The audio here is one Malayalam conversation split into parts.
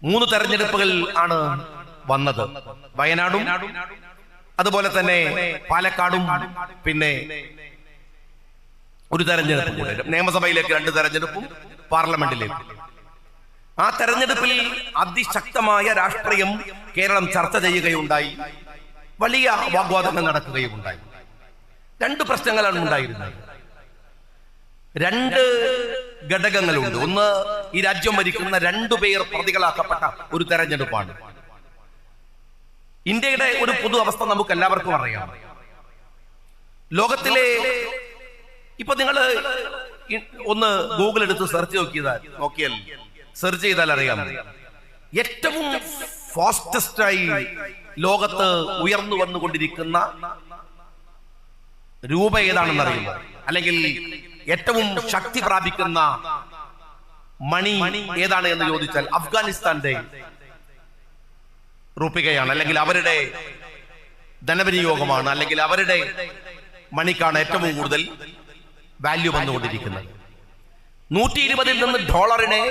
3 തെരഞ്ഞെടുപ്പുകൾ ആണ് വന്നത്. വയനാടും അതുപോലെ തന്നെ പാലക്കാടും പിന്നെ ഒരു തെരഞ്ഞെടുപ്പും കൂടെ, നിയമസഭയിലേക്ക് 2 തെരഞ്ഞെടുപ്പും പാർലമെന്റിലേക്ക്. ആ തെരഞ്ഞെടുപ്പിൽ അതിശക്തമായ രാഷ്ട്രീയം കേരളം ചർച്ച ചെയ്യുകയുണ്ടായി. വലിയ വാഗ്വാദങ്ങൾ നടക്കുകയും ഉണ്ടായി. 2 പ്രശ്നങ്ങളാണ് ഉണ്ടായിരുന്നത്. 2 ഘടകങ്ങളുണ്ട്. ഒന്ന്, ഈ രാജ്യം ഭരിക്കുന്ന 2 പേർ പ്രതികളാക്കപ്പെട്ട ഒരു തെരഞ്ഞെടുപ്പാണ്. ഇന്ത്യയുടെ ഒരു പൊതു അവസ്ഥ നമുക്ക് എല്ലാവർക്കും അറിയാം. ലോകത്തിലെ ഇപ്പൊ നിങ്ങൾ ഒന്ന് ഗൂഗിൾ എടുത്ത് സെർച്ച് ചെയ്താൽ അറിയാം, ഏറ്റവും ഫാസ്റ്റസ്റ്റായി ലോകത്ത് ഉയർന്നു വന്നുകൊണ്ടിരിക്കുന്ന രൂപ ഏതാണെന്ന് അറിയുമോ? അല്ലെങ്കിൽ ഏറ്റവും ശക്തി പ്രാപിക്കുന്ന മണി ഏതാണ് എന്ന് ചോദിച്ചാൽ അഫ്ഗാനിസ്ഥാന്റെ റുപ്പികയാണ്, അല്ലെങ്കിൽ അവരുടെ ധനവിനിയോഗമാണ്, അല്ലെങ്കിൽ അവരുടെ മണിക്കാണ് ഏറ്റവും കൂടുതൽ വാല്യൂ വന്നുകൊണ്ടിരിക്കുന്നത്. 120 നിന്ന് ഡോളറിനെ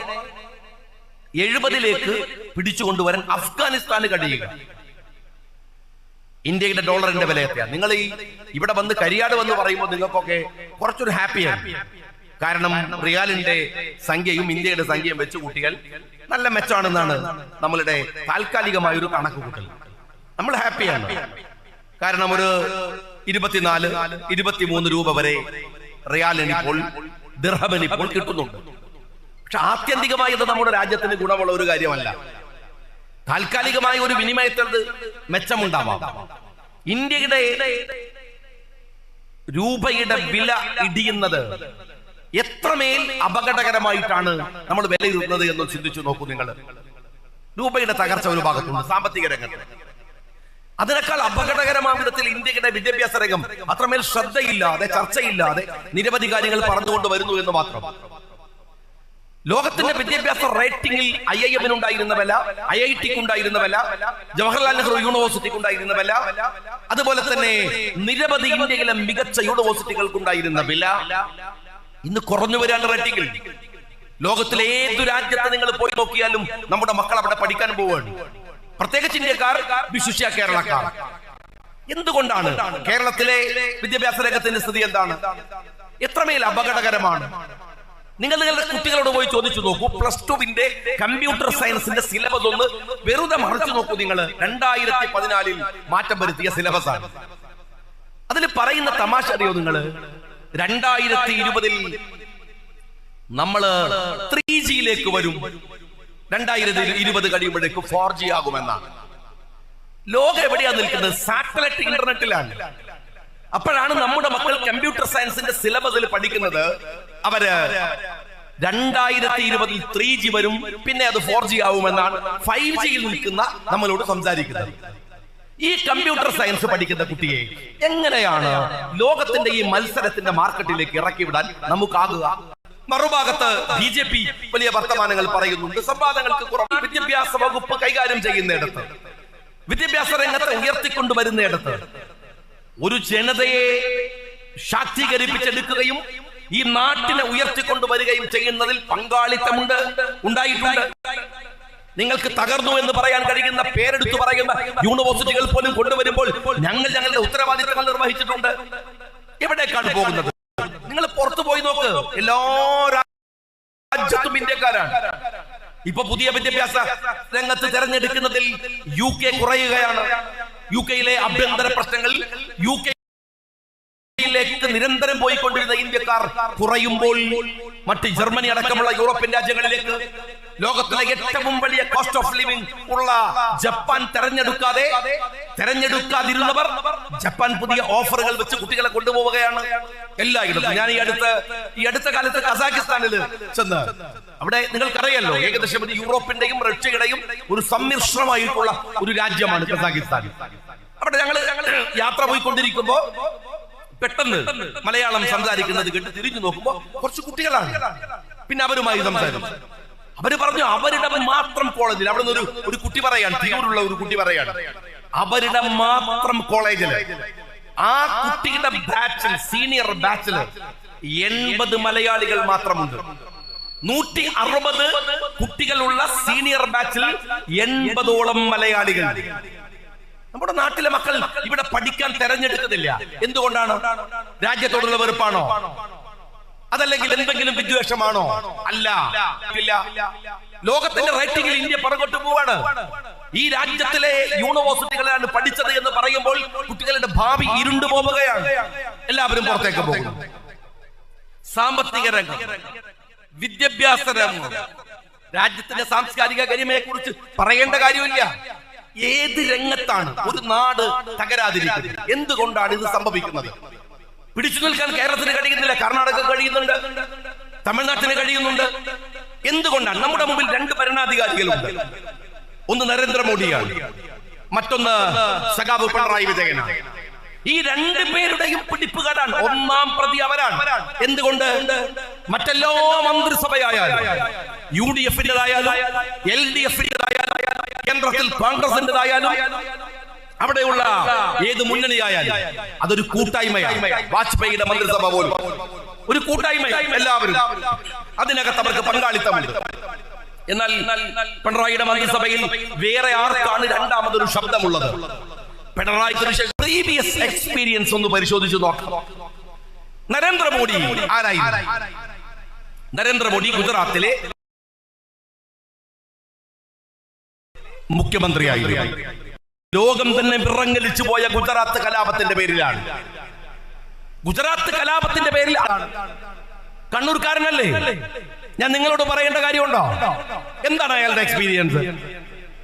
70 പിടിച്ചുകൊണ്ടുവരാൻ അഫ്ഗാനിസ്ഥാന് കഴിയുക. ഇന്ത്യയുടെ ഡോളറിന്റെ വില എത്രയാണ്? നിങ്ങൾ ഇവിടെ വന്ന് കരിയാട് വന്ന് പറയുമ്പോൾ നിങ്ങൾക്കൊക്കെ കുറച്ചൊരു ഹാപ്പിയാണ്. കാരണം റിയാലിന്റെ സംഖ്യയും ഇന്ത്യയുടെ സംഖ്യയും വെച്ച് കൂട്ടിയാൽ നല്ല മെച്ചമാണെന്നാണ് നമ്മളുടെ താൽക്കാലികമായ ഒരു കണക്ക് കൂട്ടൽ. നമ്മൾ ഹാപ്പിയാണ്. കാരണം ഒരു 24-23 രൂപ വരെ റിയാലിനിപ്പോൾ ദിർഹമിനിപ്പോൾ കിട്ടുന്നുണ്ട്. പക്ഷെ ആത്യന്തികമായി ഇത് നമ്മുടെ രാജ്യത്തിന് ഗുണമുള്ള ഒരു കാര്യമല്ല. താൽക്കാലികമായ ഒരു വിനിമയത്തിൽ മെച്ചമുണ്ടാവാം. ഇന്ത്യയുടെ രൂപയുടെ വില ഇടിയുന്നത് എത്രമേൽ അപകടകരമായിട്ടാണ് നമ്മൾ വിലയിരുത്തുന്നത് എന്ന് ചിന്തിച്ചു നോക്കൂ നിങ്ങൾ. രൂപയുടെ തകർച്ച ഒരു ഭാഗത്തുണ്ട് സാമ്പത്തിക രംഗത്ത്. അതിനേക്കാൾ അപകടകരമായ വിധത്തിൽ ഇന്ത്യയുടെ വിദ്യാഭ്യാസ രംഗം അത്രമേൽ ശ്രദ്ധയില്ലാതെ ചർച്ചയില്ലാതെ നിരവധി കാര്യങ്ങൾ പറഞ്ഞുകൊണ്ട് വരുന്നു എന്ന് മാത്രം. ലോകത്തിന്റെ വിദ്യാഭ്യാസ റേറ്റിംഗിൽ IIM ഉണ്ടായിരുന്ന വില, IITക്ക് ഉണ്ടായിരുന്ന വില, ജവഹർലാൽ നെഹ്റു യൂണിവേഴ്സിറ്റിക്ക് ഉണ്ടായിരുന്ന വില, അതുപോലെ തന്നെ നിരവധി ഇന്ത്യയിലെ മികച്ച യൂണിവേഴ്സിറ്റികൾക്കുണ്ടായിരുന്ന വില ഇന്ന് കുറഞ്ഞു വരാൻ റേറ്റിംഗിൽ. ലോകത്തിലെ ഏതു രാജ്യത്ത് നിങ്ങൾ പോയി നോക്കിയാലും നമ്മുടെ മക്കൾ അവിടെ പഠിക്കാൻ പോവുകയാണ്. പ്രത്യേകിച്ച് ഇന്ത്യക്കാർ, വിശിഷ്യ കേരളക്കാർ. എന്തുകൊണ്ടാണ് കേരളത്തിലെ വിദ്യാഭ്യാസ രംഗത്തിന്റെ സ്ഥിതി എന്താണ്? എത്രമേൽ അപകടകരമാണ്. നിങ്ങൾ നിങ്ങളുടെ കുട്ടികളോട് പോയി ചോദിച്ചു നോക്കൂ. +2 കമ്പ്യൂട്ടർ സയൻസിന്റെ സിലബസ് ഒന്ന് വെറുതെ മറിച്ചു നോക്കൂ നിങ്ങൾ. 2014 മാറ്റം വരുത്തിയ സിലബസ് ആണ്. അതിൽ പറയുന്ന തമാശ അറിയോ നിങ്ങൾ? 2020 നമ്മള് 3Gയിലേക്ക് വരും, 2020 കഴിയുമ്പോഴേക്കും 4G ആകുമെന്നാണ്. ലോകം എവിടെയാണ് നിൽക്കുന്നത്? സാറ്റലൈറ്റ് ഇന്റർനെറ്റിലാണ്. അപ്പോഴാണ് നമ്മുടെ മക്കൾ കമ്പ്യൂട്ടർ സയൻസിന്റെ സിലബസിൽ പഠിക്കുന്നത്. അവര് 2020 3G വരും, പിന്നെ അത് 4G ആവുമെന്നാണ് 5Gയിൽ നിൽക്കുന്ന നമ്മളോട് സംസാരിക്കുന്നത്. ഈ കമ്പ്യൂട്ടർ സയൻസ് പഠിക്കുന്ന കുട്ടിയെ എങ്ങനെയാണ് ലോകത്തിന്റെ ഈ മത്സരത്തിന്റെ മാർക്കറ്റിലേക്ക് ഇറക്കി വിടാൻ നമുക്കാകുക? മറുഭാഗത്ത് BJP വലിയ വർത്തമാനങ്ങൾ പറയുന്നുണ്ട്. സംവാദങ്ങൾക്ക് കുറവ്. വിദ്യാഭ്യാസ വകുപ്പ് കൈകാര്യം ചെയ്യുന്നിടത്ത്, വിദ്യാഭ്യാസ രംഗത്തെ ഉയർത്തിക്കൊണ്ടുവരുന്നിടത്ത് ഒരു ജനതയെ ശാക്തീകരിപ്പിച്ചെടുക്കുകയും ഈ നാട്ടിനെ ഉയർത്തിക്കൊണ്ടുവരികയും ചെയ്യുന്നതിൽ പങ്കാളിത്തമുണ്ട്, ഉണ്ടായിട്ടുണ്ട്. നിങ്ങൾക്ക് തകർന്നു എന്ന് പറയാൻ കഴിയുന്ന, പേരെടുത്തു പറയുന്ന യൂണിവേഴ്സിറ്റികൾ പോലും കൊണ്ടുവരുമ്പോൾ ഞങ്ങളുടെ ഉത്തരവാദിത്തങ്ങൾ നിർവഹിച്ചിട്ടുണ്ട്. എവിടേക്കാണ് പോകുന്നത്? നിങ്ങൾ പുറത്തു പോയി നോക്ക്. എല്ലാ രാജ്യത്തും ഇന്ത്യക്കാരാണ്. ഇപ്പൊ പുതിയ വിദ്യാഭ്യാസ രംഗത്ത് തെരഞ്ഞെടുക്കുന്നതിൽ UK കുറയുകയാണ്. UK ആഭ്യന്തര പ്രശ്നങ്ങൾ, UK നിരന്തരം പോയിക്കൊണ്ടിരുന്ന ഇന്ത്യക്കാർ കുറയുമ്പോൾ മറ്റ് ജർമ്മനി അടക്കമുള്ള യൂറോപ്യൻ രാജ്യങ്ങളിലേക്ക്, ലോകത്തിലെ ഏറ്റവും വലിയ കോസ്റ്റ് ഓഫ് ലിവിംഗ് ഉള്ള ജപ്പാൻ തെരഞ്ഞെടുക്കാതിരുന്നവർ ജപ്പാൻ പുതിയ ഓഫറുകൾ വെച്ച് കുട്ടികളെ കൊണ്ടുപോവുകയാണ് എല്ലായിടത്തും. ഞാൻ ഈ അടുത്ത കാലത്ത് കസാഖിസ്ഥാനിൽ ചെന്ന്, അവിടെ നിങ്ങൾക്കറിയാലോ, ഏകദേശം യൂറോപ്പിന്റെയും റഷ്യയുടെയും ഒരു സമ്മിശ്രമായിട്ടുള്ള ഒരു രാജ്യമാണ് കസാഖിസ്ഥാൻ. അവിടെ ഞങ്ങൾ യാത്ര പോയിക്കൊണ്ടിരിക്കുമ്പോ പെട്ടെന്ന് മലയാളം സംസാരിക്കുന്നത് കേട്ട് തിരിഞ്ഞു നോക്കുമ്പോ കുറച്ച് കുട്ടികളാണ്. പിന്നെ അവരുമായി സംസാരിച്ചു. അവര് പറഞ്ഞു അവരുടെ മാത്രം കോളേജിൽ, അവിടെ നിന്ന് ഒരു കുട്ടി പറയാണ്, തിരൂരുള്ള ഒരു കുട്ടി പറയാണ്, അവരുടെ മാത്രം കോളേജിൽ ആ കുട്ടിയുടെ ബാച്ചിൽ, സീനിയർ ബാച്ചിൽ 80 മലയാളികൾ മാത്രമുണ്ട്. 160 കുട്ടികളുള്ള സീനിയർ ബാച്ചിൽ 80ഓളം മലയാളികൾ. നമ്മുടെ നാട്ടിലെ മക്കൾ ഇവിടെ പഠിക്കാൻ തെരഞ്ഞെടുക്കുന്നില്ല. എന്തുകൊണ്ടാണ്? രാജ്യത്തോടുള്ള വെറുപ്പാണോ? അതല്ലെങ്കിൽ എന്തെങ്കിലും വിദ്വേഷമാണോ? അല്ല. ലോകത്തിന്റെ റേറ്റിംഗിൽ ഇന്ത്യ പുറകോട്ട് പോവാണ്. ഈ രാജ്യത്തിലെ യൂണിവേഴ്സിറ്റികളാണ് പഠിച്ചത് എന്ന് പറയുമ്പോൾ കുട്ടികളുടെ ഭാവി ഇരുണ്ടു പോവുകയാണ്. എല്ലാവരും പുറത്തേക്ക് പോകുന്നു. സാമ്പത്തിക രംഗം, വിദ്യാഭ്യാസ രംഗം, രാജ്യത്തിന്റെ സാംസ്കാരിക ഗരിമയെ കുറിച്ച് പറയേണ്ട കാര്യമില്ല. ഏത് രംഗത്താണ് ഒരു നാട് തകരാതിരിക്കുന്നത്? എന്തുകൊണ്ടാണ് ഇത് സംഭവിക്കുന്നത്? പിടിച്ചു നിൽക്കാൻ കേരളത്തിന് കഴിയുന്നില്ല, കർണാടക കഴിയുന്നുണ്ട്, തമിഴ്നാട്ടിന് കഴിയുന്നുണ്ട്. എന്തുകൊണ്ടാണ്? നമ്മുടെ മുമ്പിൽ 2 ഭരണാധികാരികളുണ്ട്. ഒന്ന് നരേന്ദ്രമോദിയാണ്, മറ്റൊന്ന് സഖാവ് പിണറായി വിജയനാണ്. ഈ 2 പേരുടെയും പിടിപ്പുകാരാണ്. ഒന്നാം പ്രതി അവരാണ്. എന്തുകൊണ്ട്? മറ്റെല്ലാ മന്ത്രിസഭയായാലും, UDF-ന്റേതായാലും, LDF-ന്റേതായാലും, കേന്ദ്രത്തിൽ കോൺഗ്രസിന്റേതായാലും, അവിടെയുള്ള ഏത് മുന്നണിയായാലും അതൊരു കൂട്ടായ്മയാണ്. വാജ്പേയിയുടെ മന്ത്രിസഭ പോലും ഒരു കൂട്ടായ്മ. എല്ലാവരും അതിനകത്ത് അവർക്ക് പങ്കാളിത്തമുണ്ട്. എന്നാൽ പിണറായിയുടെ മന്ത്രിസഭയിൽ വേറെ ആർക്കാണ് രണ്ടാമതൊരു ശബ്ദമുള്ളത്? പിണറായി പ്രീവിയസ് എക്സ്പീരിയൻസ് ഒന്ന് പരിശോധിച്ചു നോക്കാം. നരേന്ദ്രമോദി ആരായിരുന്നു? നരേന്ദ്രമോദി ഗുജറാത്തിലെ മുഖ്യമന്ത്രിയായിരുന്നു. ലോകം തന്നെ വിറങ്ങലിച്ചു പോയ ഗുജറാത്ത് കലാപത്തിന്റെ പേരിലാണ്. ഗുജറാത്ത് കലാപത്തിന്റെ പേരിൽ കണ്ണൂർക്കാരനല്ലേ? ഞാൻ നിങ്ങളോട് പറയേണ്ട കാര്യമുണ്ടോ? എന്താണ് അയാളുടെ എക്സ്പീരിയൻസ്?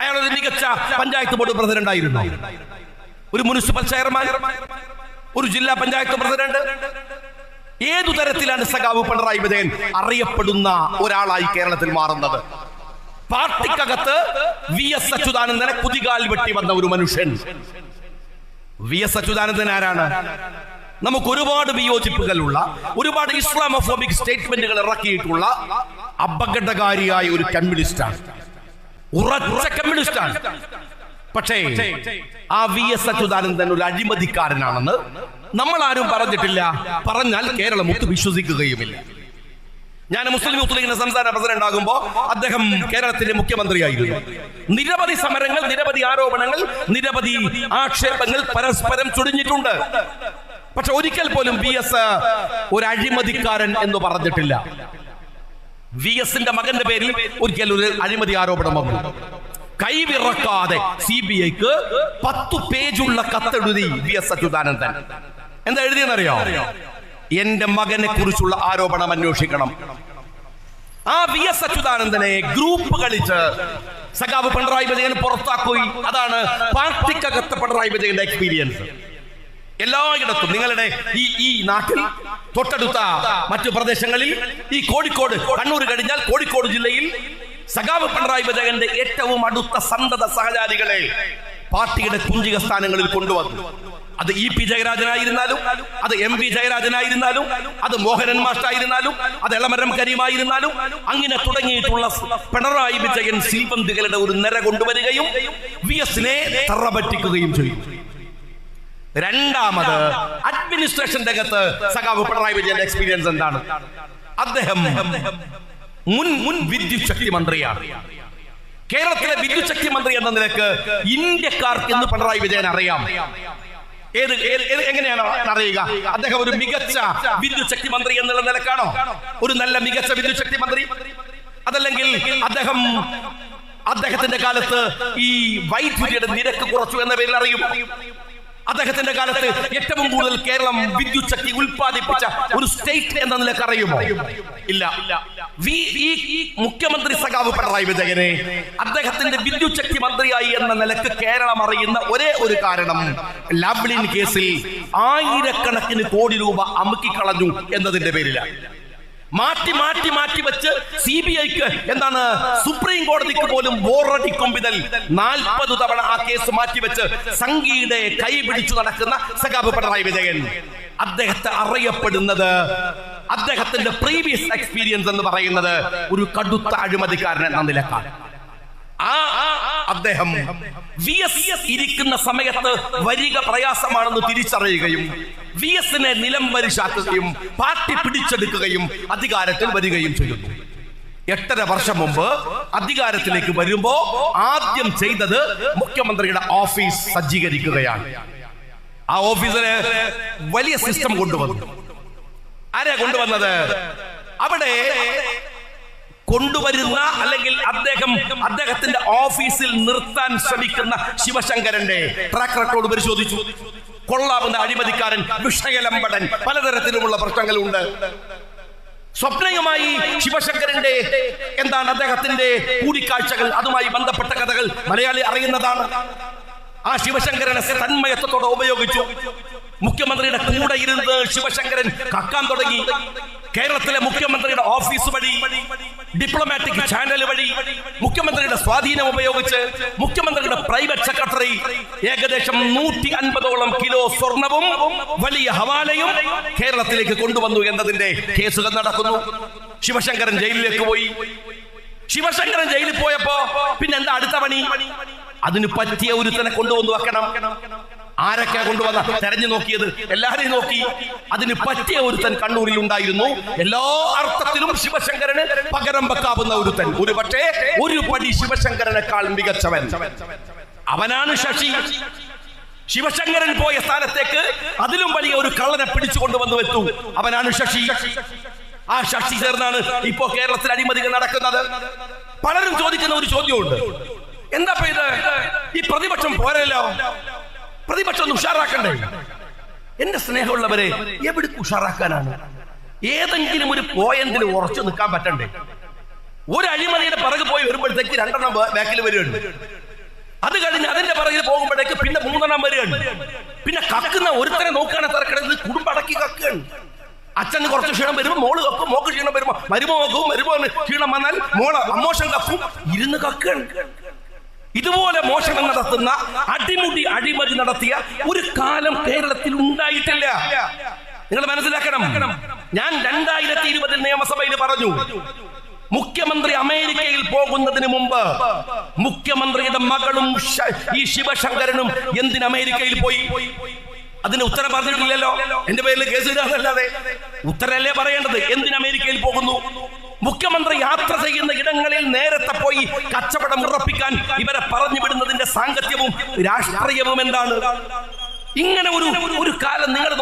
അയാൾ ഒരു മികച്ച പഞ്ചായത്ത് ബോർഡ് പ്രസിഡന്റ് ആയിരുന്നു, ഒരു മുനിസിപ്പൽ ചെയർമാൻ, ഒരു ജില്ലാ പഞ്ചായത്ത് പ്രസിഡന്റ്. ഏതു തരത്തിലാണ് സഖാവ് പിണറായി വിജയൻ അറിയപ്പെടുന്ന ഒരാളായി കേരളത്തിൽ മാറുന്നത്? പാർട്ടിക്കകത്ത് VS അച്യുതാനന്ദനെ കുതികാൽ വെട്ടി വന്ന ഒരു മനുഷ്യൻ. VS അച്യുതാനന്ദൻ ആരാണ്? നമുക്ക് ഒരുപാട് വിയോജിപ്പുകളുള്ള, ഒരുപാട് ഇസ്ലാമോഫോബിക് സ്റ്റേറ്റ്മെന്റുകൾ ഇറക്കിയിട്ടുള്ള അപകടകാരിയായ ഒരു കമ്മ്യൂണിസ്റ്റാണ്, ഉറച്ച കമ്മ്യൂണിസ്റ്റാണ്. പക്ഷേ ആ VS അച്യുതാനന്ദൻ ഒരു അഴിമതിക്കാരനാണെന്ന് നമ്മൾ ആരും പറഞ്ഞിട്ടില്ല. പറഞ്ഞാൽ കേരളം ഒത്ത് വിശ്വസിക്കുകയുമില്ല. ഞാൻ മുസ്ലിം യൂത്ത് ലീഗിന്റെ സംസ്ഥാന പ്രസിഡന്റ് ആകുമ്പോൾ അദ്ദേഹം കേരളത്തിലെ മുഖ്യമന്ത്രിയായിരുന്നു. നിരവധി സമരങ്ങൾ, നിരവധി ആരോപണങ്ങൾ, നിരവധി ആക്ഷേപങ്ങൾ പരസ്പരം ചൊടിഞ്ഞിട്ടുണ്ട്. പക്ഷെ ഒരിക്കൽ പോലും VS ഒരു അഴിമതിക്കാരൻ എന്ന് പറഞ്ഞിട്ടില്ല. VS-ന്റെ മകന്റെ പേരിൽ ഒരിക്കൽ ഒരു അഴിമതി ആരോപണം വന്നു. കൈവിറക്കാതെ CBIക്ക് 10 പേജുള്ള കത്തെഴുതി VS അച്യുതാനന്ദൻ. എന്താ എഴുതിയെന്നറിയോ? എന്റെ മകനെ കുറിച്ചുള്ള ആരോപണം അന്വേഷിക്കണം. ആ VS അച്യുതാനന്ദനെ ഗ്രൂപ്പ് കളിച്ച് സഖാവ് പിണറായി വിജയൻ പുറത്താക്കുകയും. അതാണ് പാർട്ടിക്കകത്ത് പിണറായി വിജയന്റെ എക്സ്പീരിയൻസ്. എല്ലായിടത്തും നിങ്ങളുടെ ഈ നാട്ടിൽ തൊട്ടടുത്ത മറ്റു പ്രദേശങ്ങളിൽ, ഈ കോഴിക്കോട്, കണ്ണൂർ കഴിഞ്ഞാൽ കോഴിക്കോട് ജില്ലയിൽ സഖാവ് പിണറായി വിജയന്റെ ഏറ്റവും അടുത്ത സന്തത സഹചാരികളെ പാർട്ടിയുടെ കുഞ്ചിക സ്ഥാനങ്ങളിൽ കൊണ്ടുവന്നു. അത് EP ജയരാജനായിരുന്നാലും, അത് MV ജയരാജനായിരുന്നാലും, അത് മോഹനൻ മാഷ്ടായിരുന്നാലും, അത് എളമരം കരീമായിരുന്നാലും, അങ്ങനെ തുടങ്ങിയിട്ടുള്ള പിണറായി വിജയൻ സിൽബന്ധികളുടെ ഒരു നിര കൊണ്ടുവരികയും VS-നെ തറപറ്റിക്കുകയും ചെയ്യും. രണ്ടാമത് അഡ്മിനിസ്ട്രേഷൻ രംഗത്ത് സഖാവ് പിണറായി വിജയന്റെ എക്സ്പീരിയൻസ് എന്താണ്? അദ്ദേഹം മുൻ വിദ്യുത് ശക്തി മന്ത്രിയാണ്. കേരളത്തിലെ വിദ്യുത് ശക്തി മന്ത്രി എന്ന നിലക്ക് ഇന്ത്യക്കാർക്ക് ഇന്ന് പിണറായി വിജയൻ അറിയാം. എങ്ങനെയാണ് അറിയുക? അദ്ദേഹം ഒരു മികച്ച വിദ്യുത് ശക്തി മന്ത്രി എന്നുള്ള നിലക്കാണോ? ഒരു നല്ല മികച്ച വിദ്യുത് ശക്തി മന്ത്രി? അതല്ലെങ്കിൽ അദ്ദേഹത്തിന്റെ കാലത്ത് ഈ വൈദ്യുതിയുടെ നിരക്ക് കുറച്ചു എന്ന പേരിൽ അറിയും? അദ്ദേഹത്തിന്റെ കാലത്ത് ഏറ്റവും കൂടുതൽ കേരളം വിദ്യുത് ശക്തി ഉൽപ്പാദിപ്പിച്ച ഒരു സ്റ്റേറ്റ് എന്ന നിലക്ക് അറിയുമോ? ഇല്ല. ഈ മുഖ്യമന്ത്രി സഖാവ് പിണറായി വിജയനെ അദ്ദേഹത്തിന്റെ വിദ്യുത് ശക്തി മന്ത്രിയായി എന്ന നിലക്ക് കേരളം അറിയുന്ന ഒരേ ഒരു കാരണം, ലാവ്ലിൻ കേസിൽ 1000 കോടി രൂപ അമുക്കിക്കളഞ്ഞു എന്നതിന്റെ പേരിലാണ്. മാറ്റി വെച്ച് CBIക്ക് എന്താണ്, സുപ്രീം കോടതിക്ക് പോലും ബോറടിക്കും വിധൽ 40 തവണ ആ കേസ് മാറ്റിവെച്ച് സംഘിയുടെ കൈ പിടിച്ചു നടക്കുന്ന സഖാവ് പിണറായി വിജയൻ അദ്ദേഹത്തെ അറിയപ്പെടുന്നത്, അദ്ദേഹത്തിന്റെ പ്രീവിയസ് എക്സ്പീരിയൻസ് എന്ന് പറയുന്നത് ഒരു കടുത്ത അഴിമതിക്കാരൻ എന്ന നിലക്കാണ്. അദ്ദേഹം VS ഇരിക്കുന്ന സമയത്ത് വരിക പ്രയാസമാണെന്ന് തിരിച്ചറിയുകയും VS-നെ നിലം പരിശാക്കുകയും പാർട്ടി പിടിച്ചെടുക്കുകയും അധികാരത്തിൽ വരികയും ചെയ്യുന്നു. 8.5 വർഷം മുമ്പ് അധികാരത്തിലേക്ക് വരുമ്പോ ആദ്യം ചെയ്തത് മുഖ്യമന്ത്രിയുടെ ഓഫീസ് സജ്ജീകരിക്കുകയാണ്. ആ ഓഫീസിന് വലിയ സിസ്റ്റം കൊണ്ടുവന്നു. ആരാ കൊണ്ടുവന്നത്? അവിടെ കൊണ്ടുവരുന്ന അല്ലെങ്കിൽ അദ്ദേഹത്തിന്റെ ഓഫീസിൽ നിർത്താൻ ശ്രമിക്കുന്ന ശിവശങ്കരന്റെ ട്രാക്ക് റെക്കോർഡ് പരിശോധിച്ചു. കൊള്ളാവുന്ന അഴിമതിക്കാരൻ, വിഷയലമ്പടൻ, പലതരത്തിലുമുള്ള പ്രശ്നങ്ങളുണ്ട്. സ്വപ്നയുമായി ശിവശങ്കരന്റെ എന്താണ് അദ്ദേഹത്തിന്റെ കൂടിക്കാഴ്ചകൾ, അതുമായി ബന്ധപ്പെട്ട കഥകൾ മലയാളി അറിയുന്നതാണ്. ആ ശിവശങ്കരനെ തന്മയത്വത്തോടെ ഉപയോഗിച്ചു. മുഖ്യമന്ത്രിയുടെ കൂടെ ഇരുന്ന് ശിവശങ്കരൻ കക്കാൻ തുടങ്ങി. കേരളത്തിലെ മുഖ്യമന്ത്രിയുടെ ഓഫീസ് വഴി, ഡിപ്ലോമാറ്റിക് ചാനൽ വഴി, മുഖ്യമന്ത്രിയുടെ സ്വാധീനം ഉപയോഗിച്ച് മുഖ്യമന്ത്രിയുടെ പ്രൈവറ്റ് സെക്രട്ടറി ഏകദേശം 150ഓളം കിലോ സ്വർണവും വലിയ ഹവാലയും കേരളത്തിലേക്ക് കൊണ്ടുവന്നു എന്നതിന്റെ കേസുകൾ നടക്കുന്നു. ശിവശങ്കരൻ ജയിലിലേക്ക് പോയി. ശിവശങ്കരൻ ജയിലിൽ പോയപ്പോ പിന്നെന്താ അടുത്ത പണി? അതിന് പറ്റിയ ഒരുത്തനെ കൊണ്ടുവന്ന് വെക്കണം. ആരൊക്കെ കൊണ്ടുവന്ന തെരഞ്ഞു നോക്കിയത്? എല്ലാരെയും നോക്കി. അതിന് പറ്റിയ ഒരുത്തൻ കണ്ണൂരിൽ ഉണ്ടായിരുന്നു. എല്ലാ അർത്ഥത്തിലും ശിവശങ്കരന് പകരം വെക്കാവുന്ന ഒരുത്തൻ, ഒരു പക്ഷേ ഒരു പടി ശിവശങ്കരനേക്കാൾ മികച്ചവൻ. അവനാണ് ശശി. ശിവശങ്കരൻ പോയ സ്ഥാനത്തേക്ക് അതിലും വലിയ ഒരു കള്ളനെ പിടിച്ചു കൊണ്ടുവന്നു വെച്ചു. അവനാണ് ശശി. ആ ശശി ചേർന്നാണ് ഇപ്പോ കേരളത്തിൽ അഴിമതികൾ നടക്കുന്നത്. പലരും ചോദിക്കുന്ന ഒരു ചോദ്യമുണ്ട്, എന്താ ഇത് ഈ പ്രതിപക്ഷം പോരല്ലോ, പ്രതിപക്ഷം ഉഷാറാക്കണ്ടേ? എന്റെ സ്നേഹമുള്ളവരെ, എവിടെ ഉഷാറാക്കാനാണ്? ഏതെങ്കിലും ഒരു പോയിന്റിൽ ഉറച്ചു നിൽക്കാൻ പറ്റണ്ടേ? ഒരു അഴിമതിയുടെ പിറകെ പോയി വരുമ്പോഴത്തേക്ക് 2 ബാക്കിൽ വരികയുണ്ട്. അത് കഴിഞ്ഞ് അതിന്റെ പിറകിൽ പോകുമ്പോഴേക്ക് പിന്നെ 3 വരികയുണ്ട്. പിന്നെ കക്കുന്ന ഒരുത്തനെ നോക്കുകയാണ് തിരക്കിടത് കുടുംബം അടക്കി കക്കുകയാണ്. അച്ഛന് കുറച്ച് ക്ഷീണം വരുമ്പോൾ മോള് കക്കും, മോക്ക് ക്ഷീണം വരുമ്പോ മരുമോ കക്കും, മരുമോന് ക്ഷീണം വന്നാൽ മോള് അമ്മോഷം കക്കും, ഇരുന്ന് കക്കുകയാണ്. ഇതുപോലെ മോഷണം നടത്തുന്ന അടിമുടി അഴിമതി നടത്തിയ ഒരു കാലം കേരളത്തിൽ ഉണ്ടായിട്ടില്ല. നിങ്ങൾ മനസ്സിലാക്കണം. ഞാൻ 2020 നിയമസഭയിൽ പറഞ്ഞു, മുഖ്യമന്ത്രി അമേരിക്കയിൽ പോകുന്നതിന് മുമ്പ് മുഖ്യമന്ത്രിയുടെ മകളും ഈ ശിവശങ്കരനും എന്തിന് അമേരിക്കയിൽ പോയി? അതിന് ഉത്തരം പറഞ്ഞിട്ടില്ലല്ലോ. എന്റെ പേരിൽ കേസ് ഇടാന്നല്ലാതെ ഉത്തരല്ലേ പറയേണ്ടത്. എന്തിന് അമേരിക്കയിൽ പോകുന്നു? മുഖ്യമന്ത്രി യാത്ര ചെയ്യുന്ന ഇടങ്ങളിൽ നേരത്തെ പോയി കച്ചവടം ഉറപ്പിക്കാൻ ഇവരെ പറഞ്ഞു വിടുന്നതിന്റെ സാങ്കത്യവും രാഷ്ട്രീയവും എന്താണ്? ഇങ്ങനെ ഒരു കാലം നിങ്ങൾ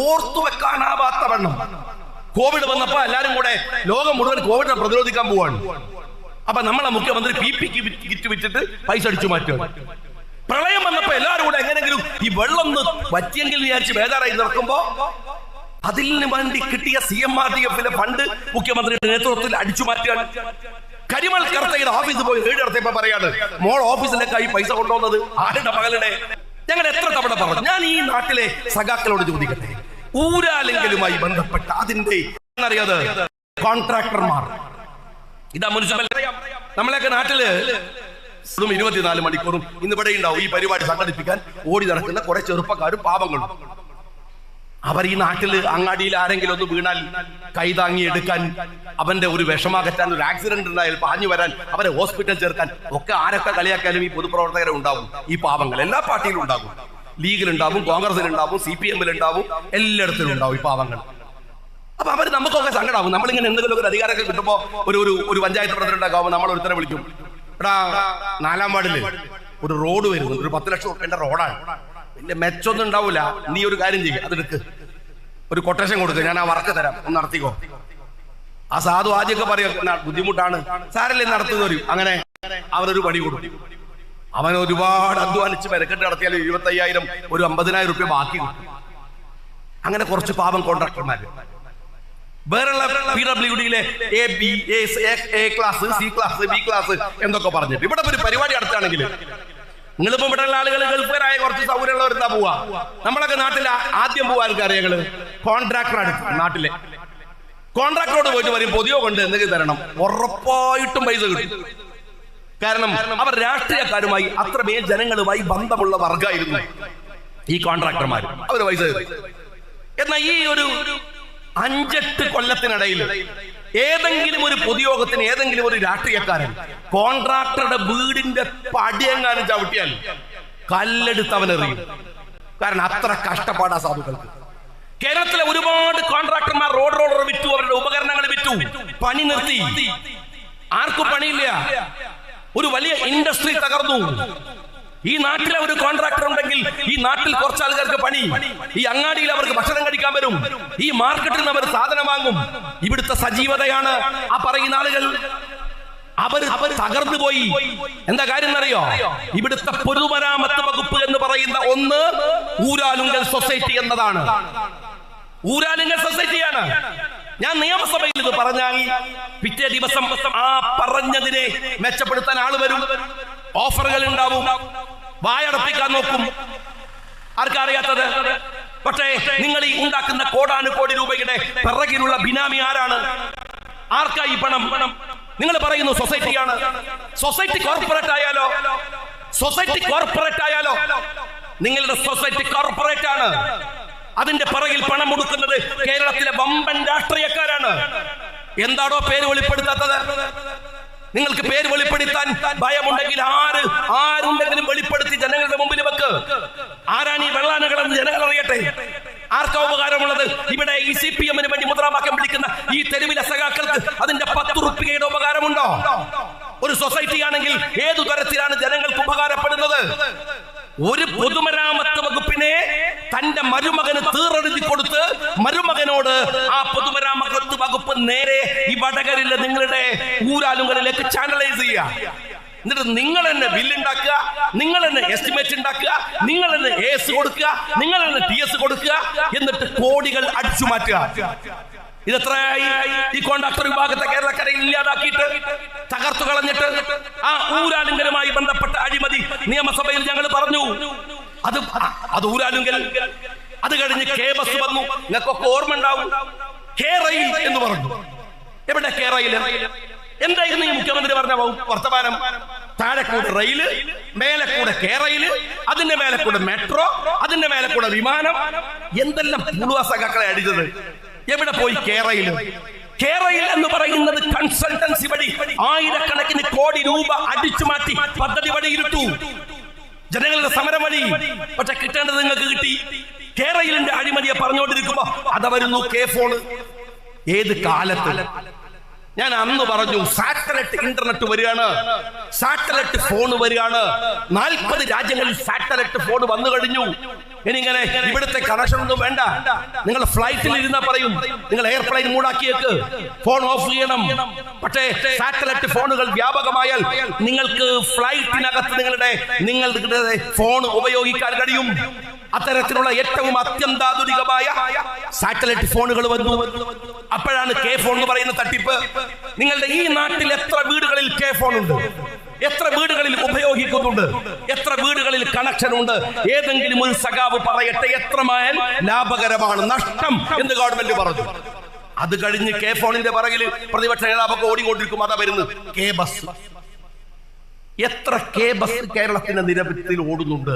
ഓർത്തു വെക്കാനാവാത്ത വണ്ണം കോവിഡ് വന്നപ്പോ എല്ലാരും കൂടെ ലോകം മുഴുവൻ കോവിഡിനെ പ്രതിരോധിക്കാൻ പോവാണ്. അപ്പൊ നമ്മളെ മുഖ്യമന്ത്രി PPE കിറ്റ് വിറ്റിട്ട് പൈസ അടിച്ചു മാറ്റുക. പ്രളയം വന്നപ്പോ എല്ലാവരും കൂടെ എങ്ങനെങ്കിലും ഈ വെള്ളം വറ്റിയെങ്കിൽ വിചാരിച്ച് ബേജാറായി നടക്കുമ്പോ അതിന് വേണ്ടി കിട്ടിയ CMRDF ഫണ്ട് മുഖ്യമന്ത്രിയുടെ നേതൃത്വത്തിൽ അടിച്ചു മാറ്റുകയാണ്. കരിമൽ കർത്തയുടെ ഓഫീസിൽ പോയി റെയ്ഡ് നടത്തിയപ്പോ പറയാണ്, മോൾ ഓഫീസിലേക്കായി പൈസ കൊണ്ടുവന്നത് ആരുടെ മകളുടെ? ഞങ്ങൾ എത്ര തവണ പറഞ്ഞു. ഞാൻ ഈ നാട്ടിലെ സഖാക്കളോട് ചോദിക്കട്ടെ, ഊരാലെങ്കിലുമായി ബന്ധപ്പെട്ട അതിന്റെ അറിയാതെ കോൺട്രാക്ടർമാർ, ഇതാ മുനിസിപ്പൽ, നമ്മളെയൊക്കെ നാട്ടില് 24 മണിക്കൂറും ഇന്നിവിടെ ഉണ്ടാവും ഈ പരിപാടി സംഘടിപ്പിക്കാൻ ഓടി നടക്കുന്ന കുറെ ചെറുപ്പക്കാരും പാവങ്ങളും. അവർ ഈ നാട്ടിൽ അങ്ങാടിയിൽ ആരെങ്കിലും ഒന്ന് വീണാൽ കൈതാങ്ങി എടുക്കാൻ, അവന്റെ ഒരു വിഷമാകറ്റാൻ, ഒരു ആക്സിഡന്റ് ഉണ്ടായാൽ പാഞ്ഞു വരാൻ, അവരെ ഹോസ്പിറ്റൽ ചേർക്കാൻ ഒക്കെ ആരൊക്കെ കളിയാക്കാനും ഈ പൊതുപ്രവർത്തകരെ ഉണ്ടാവും. ഈ പാവങ്ങൾ എല്ലാ പാർട്ടിയിലും ഉണ്ടാകും. ലീഗിലുണ്ടാവും, കോൺഗ്രസിലുണ്ടാവും, CPM-ലുണ്ടാവും, എല്ലായിടത്തിലും ഉണ്ടാവും ഈ പാവങ്ങൾ. അപ്പൊ അവര് നമുക്കൊക്കെ സങ്കടമാവും. നമ്മളിങ്ങനെ എന്തെങ്കിലും ഒരു അധികാരമൊക്കെ കിട്ടുമ്പോ ഒരു പഞ്ചായത്ത് പ്രസിഡന്റ് ആകുമ്പോൾ നമ്മൾ ഒരുത്തനെ വിളിക്കും, എടാ 4-ാം വാർഡില് ഒരു റോഡ് വരുന്നു, ഒരു 10 ലക്ഷം റുപ്യന്റെ റോഡാണ്, വലിയ മെച്ചൊന്നും ഉണ്ടാവൂല, നീ ഒരു കാര്യം ചെയ്യും, അതെടുക്ക്, ഒരു കൊട്ടേഷൻ കൊടുക്കുക, ഞാൻ ആ വർക്ക് തരാം, ഒന്ന് നടത്തിക്കോ. ആ സാധു ആദ്യമൊക്കെ പറയും ബുദ്ധിമുട്ടാണ്, സാരല്ലേ നടത്തുന്ന വരും. അങ്ങനെ അവനൊരു പണി കൊടുക്കും. അവൻ ഒരുപാട് അധ്വാനിച്ച് മെനക്കെട്ട് നടത്തിയാൽ 25,000 ഒരു 50,000 റുപ്യ ബാക്കി കിട്ടും. അങ്ങനെ കുറച്ച് പാവം കോൺട്രാക്ടർമാർ വേറെയുള്ള PWD-യിലെ A class, C class, B class എന്നൊക്കെ പറഞ്ഞിട്ട് ഇവിടെ ഒരു പരിപാടി നടത്തുകയാണെങ്കിൽ, നിങ്ങളിപ്പോ ഇവിടെ ഉള്ള ആളുകൾ ഗൾഫുകാരായ കുറച്ച് സൗകര്യമുള്ളവർ എന്താ പോവാ? നമ്മളൊക്കെ നാട്ടിൽ ആദ്യം പോവാൻ അറിയാം, കോൺട്രാക്ടർ അടുത്ത് നാട്ടിലെ കോൺട്രാക്ടറോട് പോയിട്ട് പറയും, പൊതിയോ കൊണ്ട് എന്തെങ്കിലും തരണം, ഉറപ്പായിട്ടും പൈസ കിട്ടും. കാരണം അവർ രാഷ്ട്രീയക്കാരുമായി അത്രമേൽ ജനങ്ങളുമായി ബന്ധമുള്ള വർഗമായിരുന്നു ഈ കോൺട്രാക്ടർമാർ. അവർ പൈസ തരും. എന്നാൽ ഈ ഒരു 5-8 കൊല്ലത്തിനിടയിൽ ഏതെങ്കിലും ഒരു പൊതുയോഗത്തിന് ഏതെങ്കിലും ഒരു രാഷ്ട്രീയക്കാരൻ കോൺട്രാക്ടറുടെ വീടിന്റെ പടിയെങ്ങാനും ചവിട്ടിയാൽ കല്ലെടുത്ത് അവനെറിയും. കാരണം അത്ര കഷ്ടപ്പാടാ സാധുക്കൾക്ക്. കേരളത്തിലെ ഒരുപാട് കോൺട്രാക്ടർമാർ റോഡ് റോളർ വിറ്റു, അവരുടെ ഉപകരണങ്ങൾ വിറ്റു, പണി നിർത്തി. ആർക്കും പണിയില്ല. ഒരു വലിയ ഇൻഡസ്ട്രി തകർന്നു. ഈ നാട്ടിലെ ഒരു കോൺട്രാക്ടർ ഉണ്ടെങ്കിൽ ഈ നാട്ടിൽ കുറച്ച് ആൾക്കാർക്ക് പണി. ഈ അങ്ങാടിയിൽ അവർക്ക് ഭക്ഷണം കഴിക്കാൻ വരും. ഈ മാർക്കറ്റിൽ നിന്ന് അവർ സാധനം വാങ്ങും. ഇവിടുത്തെ സജീവതയാണ് ആ പറയുന്ന ആളുകൾ. അവർ തകർന്നു പോയി. എന്താ കാര്യം എന്നറിയോ? ഇവിടുത്തെ പൊതുമരാമത്ത് വകുപ്പ് എന്ന് പറയുന്ന ഒന്ന് ഊരാലുങ്കൽ സൊസൈറ്റി എന്നതാണ്. ഊരാലുങ്കൽ സൊസൈറ്റിയാണ്. ഞാൻ നിയമസഭയിൽ ഇത് പറഞ്ഞാൽ പിറ്റേ ദിവസം ആ പറഞ്ഞതിനെ മെച്ചപ്പെടുത്താൻ ആള് വരും, ഓഫറുകൾ ഉണ്ടാവും, വായടപ്പിക്കാൻ നോക്കും. ആർക്കറിയാത്തത്? പക്ഷേ നിങ്ങൾ ഈ ഉണ്ടാക്കുന്ന കോടാനുകോടി രൂപയുടെ പിറകിലുള്ള ബിനാമി ആരാണ്? ആർക്കായി പണം? നിങ്ങൾ പറയുന്നു സൊസൈറ്റിയാണ്. സൊസൈറ്റി കോർപ്പറേറ്റ് ആയാലോ? സൊസൈറ്റി കോർപ്പറേറ്റ് ആയാലോ? നിങ്ങളുടെ സൊസൈറ്റി കോർപ്പറേറ്റ് ആണ്. അതിന്റെ പിറകിൽ പണം കൊടുക്കുന്നത് കേരളത്തിലെ വമ്പൻ രാഷ്ട്രീയക്കാരാണ്. എന്താണോ പേര് വെളിപ്പെടുത്താത്തത്? നിങ്ങൾക്ക് പേര് വെളിപ്പെടുത്താൻ ഭയമുണ്ടെങ്കിൽ ആരുണ്ടെങ്കിലും വെളിപ്പെടുത്തി ജനങ്ങളുടെ മുമ്പിൽ വെക്ക്. ആരാണ് ഈ വെള്ളാനകളെന്ന് ജനങ്ങൾ അറിയട്ടെ. ആർക്കാ ഉപകാരമുള്ളത്? ഇവിടെ ഈ CPM വേണ്ടി മുദ്രാവാക്യം വിളിക്കുന്ന ഈ തെരുവിലെ സഖാക്കൾക്ക് അതിന്റെ 10 റുപ്യയുടെ ഉപകാരമുണ്ടോ? ഒരു സൊസൈറ്റി ആണെങ്കിൽ ഏതു തരത്തിലാണ് ജനങ്ങൾക്ക് ഉപകാരപ്പെടുന്നത്? ഒരു പൊതുമരാമത്ത് വകുപ്പിനെ തന്റെ മരുമകന് തീറെഴുതി കൊടുത്ത് മരുമകനോട് ആ പൊതുമരാമത്ത് വകുപ്പ് നേരെ ഈ വടകരയിലെ നിങ്ങളുടെ ഊരാലുകളിലേക്ക് ചാനലൈസ് ചെയ്യുക. എന്നിട്ട് നിങ്ങൾ തന്നെ ബില്ലുണ്ടാക്കുക, നിങ്ങൾ തന്നെ എസ്റ്റിമേറ്റ് ഉണ്ടാക്കുക, നിങ്ങൾ തന്നെ AS കൊടുക്കുക, നിങ്ങൾ തന്നെ TS കൊടുക്കുക, എന്നിട്ട് കോടികൾ അടിച്ചു മാറ്റുക. ഇതെത്രയായി? ഈ കോൺട്രാക്ടർ വിഭാഗത്തെ കേരളക്കരയിൽ ഇല്ലാതാക്കിയിട്ട് തകർത്തു കളഞ്ഞിട്ട് ആ ഊരാലുങ്കലുമായി ബന്ധപ്പെട്ട അഴിമതി നിയമസഭയിൽ ഞങ്ങൾ പറഞ്ഞു. അത് ഊരാലുങ്കൽ. അത് കഴിഞ്ഞ് K-ബസ് വന്നു. നിങ്ങൾക്കൊക്കെ ഓർമ്മ ഉണ്ടാവും. K-റെയിൽ എന്ന് പറഞ്ഞു. എവിടെ K-റെയിൽ? എന്തായിരുന്നു ഈ മുഖ്യമന്ത്രി പറഞ്ഞ വർത്തമാനം? താഴെ കൂടെ റെയില്, മേലെ കൂടെ K-റെയിൽ, അതിന്റെ മേലെ കൂടെ മെട്രോ, അതിന്റെ മേലെ കൂടെ വിമാനം. എന്തെല്ലാം പുളുവ സഖാക്കളെ അടിച്ചത്. എവിടെ പോയി K-റെയിൽ? K-റെയിൽ എന്ന് പറയുന്നത് കൺസൾട്ടൻസി വഴി ആയിരക്കണക്കിന് കോടി രൂപ അടിച്ചു മാറ്റി പദ്ധതി വഴി ഇരുട്ടു. ജനങ്ങളുടെ സമരം വഴി. പക്ഷെ കിട്ടേണ്ടത് നിങ്ങൾക്ക് കിട്ടി. K-റെയിലിന്റെ അഴിമതിയെ പറഞ്ഞുകൊണ്ടിരിക്കുമ്പോ അതാ വരുന്നു K-ഫോൺ. ഏത് കാലത്ത്? ഞാൻ അന്ന് പറഞ്ഞു സാറ്റലൈറ്റ് ഇന്റർനെറ്റ് വരികയാണ്, സാറ്റലൈറ്റ് ഫോൺ വരികയാണ്. 40 രാജ്യങ്ങളിൽ സാറ്റലൈറ്റ് ഫോൺ വന്നു കഴിഞ്ഞു. ഇനിങ്ങനെ ഇവിടുത്തെ കണക്ഷൻ ഒന്നും വേണ്ട. നിങ്ങൾ ഫ്ലൈറ്റിൽ ഇരുന്നാ പറയും നിങ്ങൾ എയർപ്ലെയിൻ മൂടാക്കിയേക്ക്, ഫോൺ ഓഫ് ചെയ്യണം. പക്ഷേ സാറ്റലൈറ്റ് ഫോണുകൾ വ്യാപകമായാൽ നിങ്ങൾക്ക് ഫ്ലൈറ്റിനകത്ത് നിങ്ങളുടെ ഫോൺ ഉപയോഗിക്കാൻ കഴിയും. അത്തരത്തിലുള്ള ഏറ്റവും അത്യന്താധുനികമായ സാറ്റലൈറ്റ് ഫോണുകൾ വന്നു. അപ്പോഴാണ് K-ഫോൺ എന്ന് പറയുന്ന തട്ടിപ്പ്. നിങ്ങളുടെ ഈ നാട്ടിൽ എത്ര വീടുകളിൽ K-ഫോൺ ഉണ്ട്? എത്ര വീടുകളിൽ ഉപയോഗിക്കുന്നുണ്ട്? എത്ര വീടുകളിൽ കണക്ഷൻ ഉണ്ട്? ഏതെങ്കിലും ഒരു സഖാവ് പറയട്ടെ എത്രമായാൽ ലാഭകരമാണ്, നഷ്ടം എന്ന് ഗവൺമെന്റ് പറഞ്ഞു. അത് കഴിഞ്ഞ് K-ഫോണിന്റെ പിറകിൽ പ്രതിപക്ഷ നേതാവൊക്കെ ഓടിക്കൊണ്ടിരിക്കും. അതാ വരുന്നത് K-ബസ്. എത്ര K-ബസ് കേരളത്തിന്റെ നിരത്തിൽ ഓടുന്നുണ്ട്?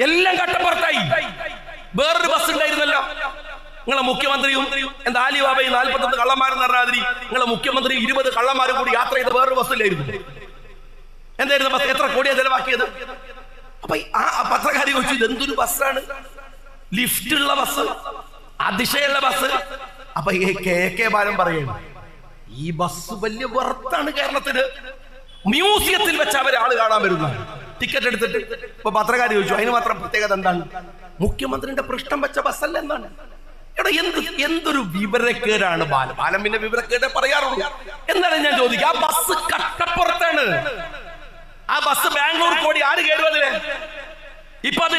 എല്ലാം കട്ടപ്പുറത്തായി. വേറൊരു ബസ് ഉണ്ടായിരുന്നല്ലോ. നിങ്ങളെ മുഖ്യമന്ത്രിയും എന്താ ആലിബാബയും 41 കള്ളന്മാരെന്ന് പറഞ്ഞാൽ നിങ്ങളെ മുഖ്യമന്ത്രി 20 കള്ളന്മാരും കൂടി യാത്ര ചെയ്ത് വേറൊരു ബസ്സിലായിരുന്നു. എന്തായിരുന്നു ബസ്? എത്ര കോടിയാ ചെലവാക്കിയത്? അപ്പൊ ആ പത്രക്കാരി ചോദിച്ചു ഇതെന്തൊരു ബസ്സാണ്? ലിഫ്റ്റുള്ള ബസ്, അതിശയുള്ള ബസ്. അപ്പൊ KK ബാലൻ പറയുന്നു ഈ ബസ് വലിയ വെറുത്താണ് കേരളത്തിന്. മ്യൂസിയത്തിൽ വെച്ച് അവരെ ആള് കാണാൻ വരുന്ന ടിക്കറ്റ് എടുത്തിട്ട്. ഇപ്പൊ പത്രക്കാർ ചോദിച്ചു അതിന് മാത്രം പ്രത്യേകത എന്താണ്? മുഖ്യമന്ത്രിന്റെ പൃഷ്ഠം വെച്ച ബസ്സല്ല എന്നാണ്. എടാ എന്തൊരു വിവരക്കേടാണ് ബാലൻ. ബാലൻ പിന്നെ വിവരക്കേട് പറയാറുള്ളൂ. എന്താണ് ഞാൻ ചോദിക്കുക? ആ ബസ് കട്ടപ്പുറത്താണ്. ആ ബസ് ബാംഗ്ലൂർ കോടി ആര് കയറുവതിലെ? ഇപ്പൊ അത്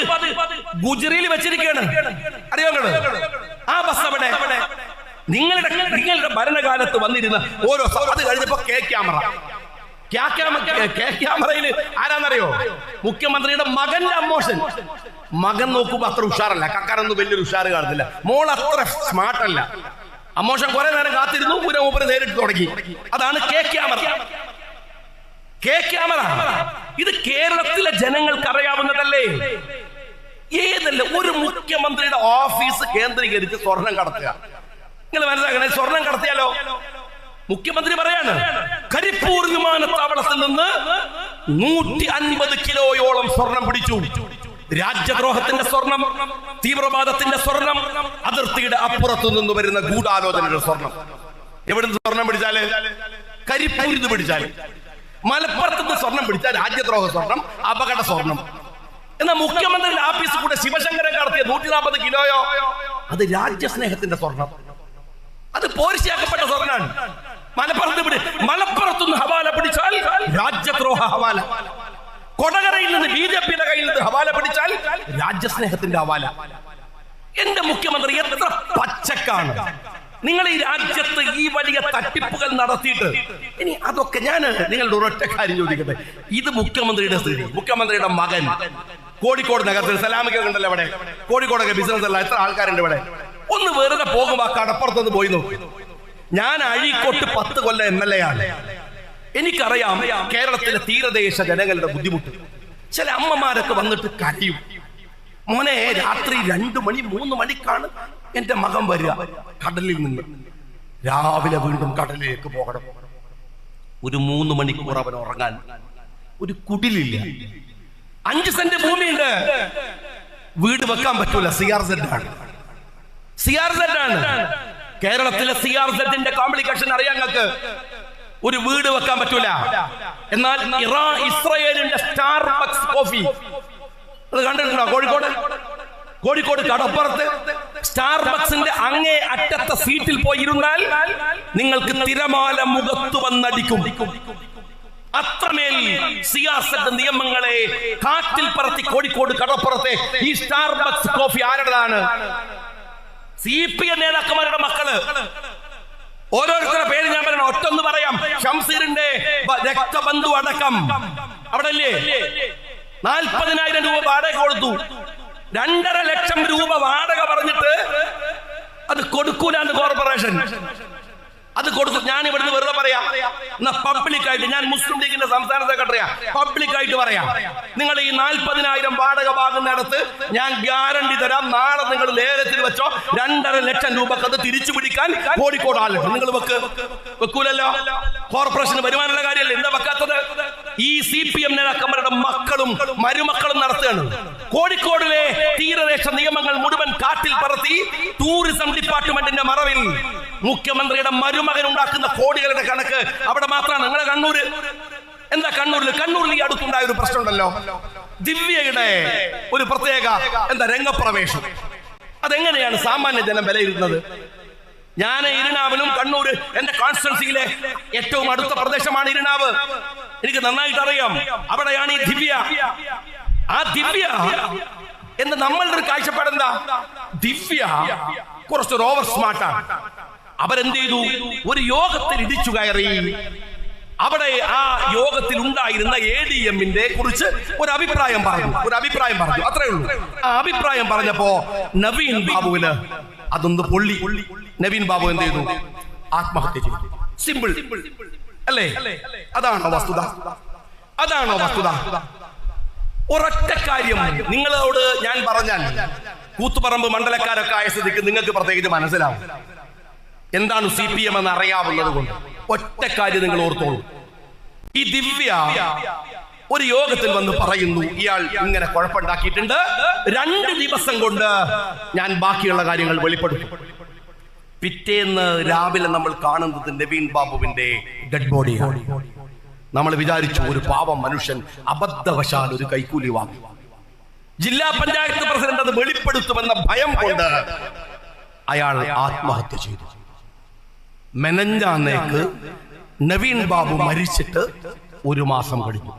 ഗുജറിയിൽ വെച്ചിരിക്കുകയാണ്. അറിയോ? ആ ബസ് അവിടെ നിങ്ങളുടെ ഭരണകാലത്ത് വന്നിരുന്ന ഓരോ അത് കഴിഞ്ഞപ്പോ ക്യാമറയിൽ ആരാന്നറിയോ? മുഖ്യമന്ത്രിയുടെ മകന്റെ അമ്മോഷൻ. മകൻ നോക്കുമ്പോ അത്ര ഉഷാറല്ല, കക്കാരൊന്നും വലിയൊരു ഉഷാറ് കാണുന്നില്ല. മോൾ അത്ര സ്മാർട്ട് അല്ല. അമ്മോഷൻ കുറെ നേരം കാത്തിരുന്നു, മൂപ്പര് നേരിട്ട് തുടങ്ങി. അതാണ് ക്യാമറ. ഇത് കേരളത്തിലെ ജനങ്ങൾക്ക് അറിയാവുന്നതല്ലേ? ഏതല്ല ഒരു മുഖ്യമന്ത്രിയുടെ ഓഫീസ് കേന്ദ്രീകരിച്ച് സ്വർണം കടത്തുക. നിങ്ങൾ മനസ്സിലാക്കണേ, സ്വർണം കടത്തിയാലോ? മുഖ്യമന്ത്രി പറയാണ് കരിപ്പൂർ വിമാനത്താവളത്തിൽ നിന്ന് 150 കിലോയോളം സ്വർണം പിടിച്ചു. രാജ്യദ്രോഹത്തിന്റെ സ്വർണം, തീവ്രവാദത്തിന്റെ സ്വർണം, അതിർത്തിയുടെ അപ്പുറത്തു നിന്ന് വരുന്ന ഗൂഢാലോചനയുടെ സ്വർണം. എവിടുന്ന് സ്വർണം പിടിച്ചാല്? കരിപ്പൂരിന്ന് പിടിച്ചാൽ, മലപ്പുറത്ത് സ്വർണം പിടിച്ചാൽ രാജ്യദ്രോഹ സ്വർണം, അപകട സ്വർണം. എന്നാൽ മുഖ്യമന്ത്രിയുടെ ആഫീസിൽ കൂടെ ശിവശങ്കരൻ കടത്തിയ 140 കിലോയോ അത് രാജ്യസ്നേഹത്തിന്റെ സ്വർണം, അത് പോരിശയാക്കപ്പെട്ട സ്വർണ്ണാണ്. മലപ്പുറത്തുനിന്ന് ഹവാല പിടിച്ചാൽ രാജ്യദ്രോഹ ഹവാല. കൊടകരയിൽ നിന്ന് BJPയുടെ കയ്യിൽ നിന്ന് ഹവാല പിടിച്ചാൽ രാജ്യസ്നേഹത്തിന്റെ ഹവാല. എന്റെ മുഖ്യമന്ത്രി എത്ര പച്ചക്കാണ്! നിങ്ങൾ ഈ രാജ്യത്ത് ഈ വലിയ തട്ടിപ്പുകൾ നടത്തിയിട്ട് ഇനി അതൊക്കെ ഞാൻ നിങ്ങളുടെ ഒരൊറ്റ കാര്യം ചോദിക്കട്ടെ. ഇത് മുഖ്യമന്ത്രിയുടെ സ്ഥിതി. മുഖ്യമന്ത്രിയുടെ മകൻ കോഴിക്കോട് നഗരത്തിൽ സലാമിക ഉണ്ടല്ലോ, അവിടെ കോഴിക്കോടൊക്കെ ബിസിനസ് അല്ല, എത്ര ആൾക്കാരുണ്ട് ഇവിടെ. ഒന്ന് വെറുതെ പോകുമ്പോ ആ കടപ്പുറത്തൊന്ന് പോയി നോക്കി. ഞാൻ അഴീക്കോട്ട് 10 കൊല്ലം MLA ആണ്. എനിക്കറിയാം കേരളത്തിലെ തീരദേശ ജനങ്ങളുടെ ബുദ്ധിമുട്ട്. ചില അമ്മമാരൊക്കെ വന്നിട്ട് കരയും, മോനെ രാത്രി 2 മണി 3 മണിക്കാണ് എന്റെ മകൻ വരിക കടലിൽ നിന്ന്, രാവിലെ വീണ്ടും കടലിലേക്ക് പോകണം. ഒരു 3 മണിക്കൂർ അവൻ ഉറങ്ങാൻ ഒരു കുടിലില്ല. 5 സെന്റ് ഭൂമിയുണ്ട്, വീട് വെക്കാൻ പറ്റൂല. CRZ ആണ് കേരളത്തിലെ. CRZന്റെ കോംപ്ലിക്കേഷൻ അറിയാം നിങ്ങൾക്ക്. ഒരു വീട് വെക്കാൻ പറ്റൂല. എന്നാൽ ഇസ്രായേലിന്റെ സ്റ്റാർബക്സ് കോഫി അത് കണ്ടിട്ടുണ്ടോ? കോഴിക്കോട് കടപ്പുറത്ത് സ്റ്റാർബക്സിന്റെ അങ്ങേ അറ്റത്തെ സീറ്റിൽ പോയി ഇരുന്നാൽ നിങ്ങൾക്ക് തിരമാല മുഖത്ത് വന്നടിക്കും. അത്രമേൽ സിയാസത്ത് നിയമങ്ങളെ കാറ്റിൽ പറത്തി കോഴിക്കോട് കടപ്പുറത്തെ ഈ സ്റ്റാർബക്സ് കോഫി ആരുടേതാണ്? CPM നേതാക്കന്മാരുടെ മക്കള്. ഓരോരുത്തരുടെ പേര് ഞാൻ പറയണം, ഒറ്റൊന്ന് പറയാം. ഷംസീറിന്റെ രക്തബന്ധു അടക്കം അവിടെ അല്ലേ 40,000 രൂപ വാടക കൊടുത്തു. 2.5 ലക്ഷം രൂപ വാടക പറഞ്ഞിട്ട് അത് കൊടുക്കൂലാന്ന് കോർപ്പറേഷൻ. അത് കൊടുത്തു. ഞാൻ ഇവിടുന്ന് വെറുതെ പറയാം, എന്നാ പബ്ലിക്കായിട്ട്, ഞാൻ മുസ്ലിം ലീഗിന്റെ സംസ്ഥാന സെക്രട്ടറിയാ, പബ്ലിക്കായിട്ട് പറയാം, നിങ്ങൾ ഈ 40,000 വാടക വാങ്ങുന്നിടത്ത് ഞാൻ ഗ്യാരണ്ടി തരാം, നാളെ നിങ്ങൾ ലേലത്തിൽ വെച്ചോ 2.5 ലക്ഷം രൂപക്ക് അത് തിരിച്ചു പിടിക്കാൻ കോഴിക്കോട് ആളുണ്ട്. നിങ്ങൾ വെക്കൂലല്ലോ. കോർപ്പറേഷന് വരുമാനമുള്ള കാര്യമല്ലേ, എന്താ വെക്കാത്തത്? ഈ CPM നേതാക്കന്മാരുടെ മക്കളും മരുമക്കളും നടത്തുകയാണ്. കോഴിക്കോടിലെ തീരദേശ നിയമങ്ങൾ മുഴുവൻ കാറ്റിൽ പറത്തി ടൂറിസം ഡിപ്പാർട്ട്മെന്റിന്റെ മറവിൽ മുഖ്യമന്ത്രിയുടെ മരുമകൻ ഉണ്ടാക്കുന്ന കോടികളുടെ കണക്ക് അവിടെ മാത്രമാണ്. നിങ്ങളെ കണ്ണൂര് എന്താ? കണ്ണൂരിൽ ഈ അടുത്തുണ്ടായ ഒരു പ്രശ്നമുണ്ടല്ലോ, ദിവ്യയുടെ ഒരു പ്രത്യേക രംഗപ്രവേശം. അതെങ്ങനെയാണ് സാമാന്യ ജനം വിലയിരുത്തുന്നത്? ഞാൻ ഇരിണാവിലും കണ്ണൂര് എന്റെ കോൺസ്റ്റിറ്റ്യുവൻസിയിലെ ഏറ്റവും അടുത്ത പ്രദേശമാണ് ഇരിണാവ്. എനിക്ക് നന്നായിട്ട് അറിയാം. അവിടെയാണ് ഈ ദിവ്യ. ആ ദിവ്യ എന്ന് നമ്മളുടെ ഒരു കാഴ്ചപ്പാടെന്താ? ദിവ്യ കുറച്ചൊരു ഓവർ സ്മാർട്ടാണ്. അവരെന്ത് ചെയ്തു? ഒരു യോഗത്തിൽ ഇടിച്ചു കയറി. അവിടെ ആ യോഗത്തിൽ ഉണ്ടായിരുന്ന ADMന്റെ കുറിച്ച് ഒരു അഭിപ്രായം പറഞ്ഞു. അത്രേ ഉള്ളൂ. ആ അഭിപ്രായം പറഞ്ഞപ്പോ നവീൻ ബാബുവിന് അതൊന്ന് പൊള്ളി. നവീൻ ബാബു എന്ത് ചെയ്തു? ആത്മഹത്യ ചെയ്തു. സിമ്പിൾ അല്ലേ? അതാണോ വസ്തുത? ഒരൊറ്റ കാര്യം നിങ്ങളോട് ഞാൻ പറഞ്ഞാൽ കൂത്തുപറമ്പ് മണ്ഡലക്കാരൊക്കെ ആയ സ്ഥിതിക്ക് നിങ്ങൾക്ക് പ്രത്യേകിച്ച് മനസ്സിലാവും എന്താണ് CPM എന്ന് അറിയാവുന്നത് കൊണ്ട്. ഒറ്റ കാര്യം നിങ്ങൾ ഓർത്തോളൂ. ഈ ദിവ്യ ഒരു യോഗത്തിൽ വന്ന് പറയുന്നു, ഇയാൾ ഇങ്ങനെ കുഴപ്പമുണ്ടാക്കിയിട്ടുണ്ട്, 2 ദിവസം കൊണ്ട് ഞാൻ ബാക്കിയുള്ള കാര്യങ്ങൾ വെളിപ്പെടുത്തും. പിറ്റേന്ന് രാവിലെ നമ്മൾ കാണുന്നത് നവീൻ ബാബുവിന്റെ ഡെഡ് ബോഡിയാണ്. നമ്മൾ വിചാരിച്ചു ഒരു പാവം മനുഷ്യൻ അബദ്ധവശാൽ ഒരു കൈക്കൂലി വാങ്ങി. ജില്ലാ പഞ്ചായത്ത് പ്രസിഡന്റ് അത് വെളിപ്പെടുത്തുമെന്ന ഭയം കൊണ്ട് അയാൾ ആത്മഹത്യ ചെയ്തു. മെനഞ്ഞാന്നേക്ക് നവീൻ ബാബു മരിച്ചിട്ട് 1 മാസം കഴിഞ്ഞു.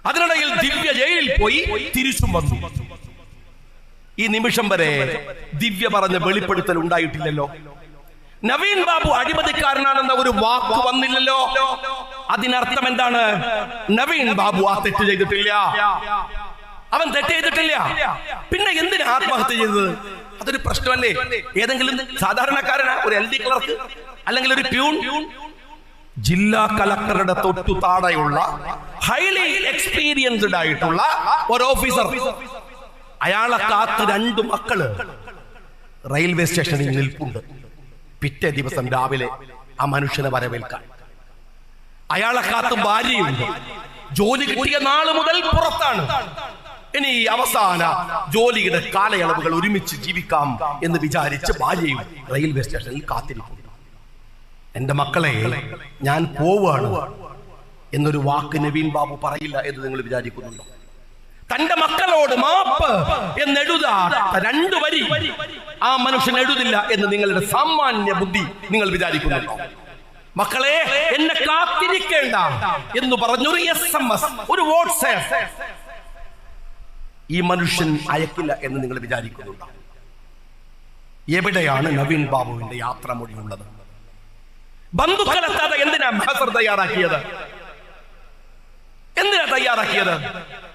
അതിനിടയിൽ ദിവ്യ ജയിലിൽ പോയി തിരിച്ചും വന്നു. ഈ നിമിഷം വരെ ദിവ്യ പറഞ്ഞ വെളിപ്പെടുത്തൽ ഉണ്ടായിട്ടില്ലല്ലോ. നവീൻ ബാബു അഴിമതിക്കാരനാണെന്ന ഒരു വാക്ക് വന്നില്ലല്ലോ. അതിനർത്ഥം എന്താണ്? നവീൻ ബാബു ആ തെറ്റ് ചെയ്തിട്ടില്ല. അവൻ തെറ്റ് ചെയ്തിട്ടില്ല. പിന്നെ എന്തിനാ ആത്മഹത്യ ചെയ്തത്? അതൊരു പ്രശ്നമല്ലേ? ഏതെങ്കിലും സാധാരണക്കാരനാ? ഒരു LD ക്ലർക്ക് അല്ലെങ്കിൽ ഒരു പ്യൂൺ? ജില്ലാ കളക്ടറുടെ തൊട്ടു താഴെയുള്ള ഹൈലി എക്സ്പീരിയൻസ്ഡ് ആയിട്ടുള്ള ഒരു ഓഫീസർ. അയാളെ കാത്ത് 2 മക്കള് റെയിൽവേ സ്റ്റേഷനിൽ നിൽപ്പുണ്ട്. പിറ്റേ ദിവസം രാവിലെ ആ മനുഷ്യനെ വരവേൽക്കാൻ അയാളെ കാത്ത് ഭാര്യയുണ്ട്. ജോലി കിട്ടിയ നാള് മുതൽ പുറത്താണ്. ഇനി അവസാന ജോലിയുടെ കാലയളവുകൾ ഒരുമിച്ച് ജീവിക്കാം എന്ന് വിചാരിച്ച് ഭാര്യയും റെയിൽവേ സ്റ്റേഷനിൽ കാത്തിരിക്കുന്നു. എന്റെ മക്കളെ, ഞാൻ പോവാണ് എന്നൊരു വാക്ക് നവീൻ ബാബു പറയില്ല എന്ന് നിങ്ങൾ വിചാരിക്കുന്നുണ്ടോ? തന്റെ മക്കളോട് മാപ്പ് എന്നെഴുതാത്ത 2 വരി ആ മനുഷ്യൻ എഴുതില്ല എന്ന് നിങ്ങളുടെ സാമാന്യ ബുദ്ധി നിങ്ങൾ വിചാരിക്കുന്നുണ്ടോ? മക്കളെ, എന്നെ കാത്തിരിക്കേണ്ട എന്ന് പറഞ്ഞൊരു SMS, ഒരു വാട്സ്ആപ്പ് ഈ മനുഷ്യൻ അയക്കില്ല എന്ന് നിങ്ങൾ വിചാരിക്കുന്നുണ്ടോ? എവിടെയാണ് നവീൻ ബാബുവിന്റെ യാത്രാമൊഴിയുള്ളത്? ബന്ധുക്കളെത്താതെ എന്തിനാ മഹസർ തയ്യാറാക്കിയത്?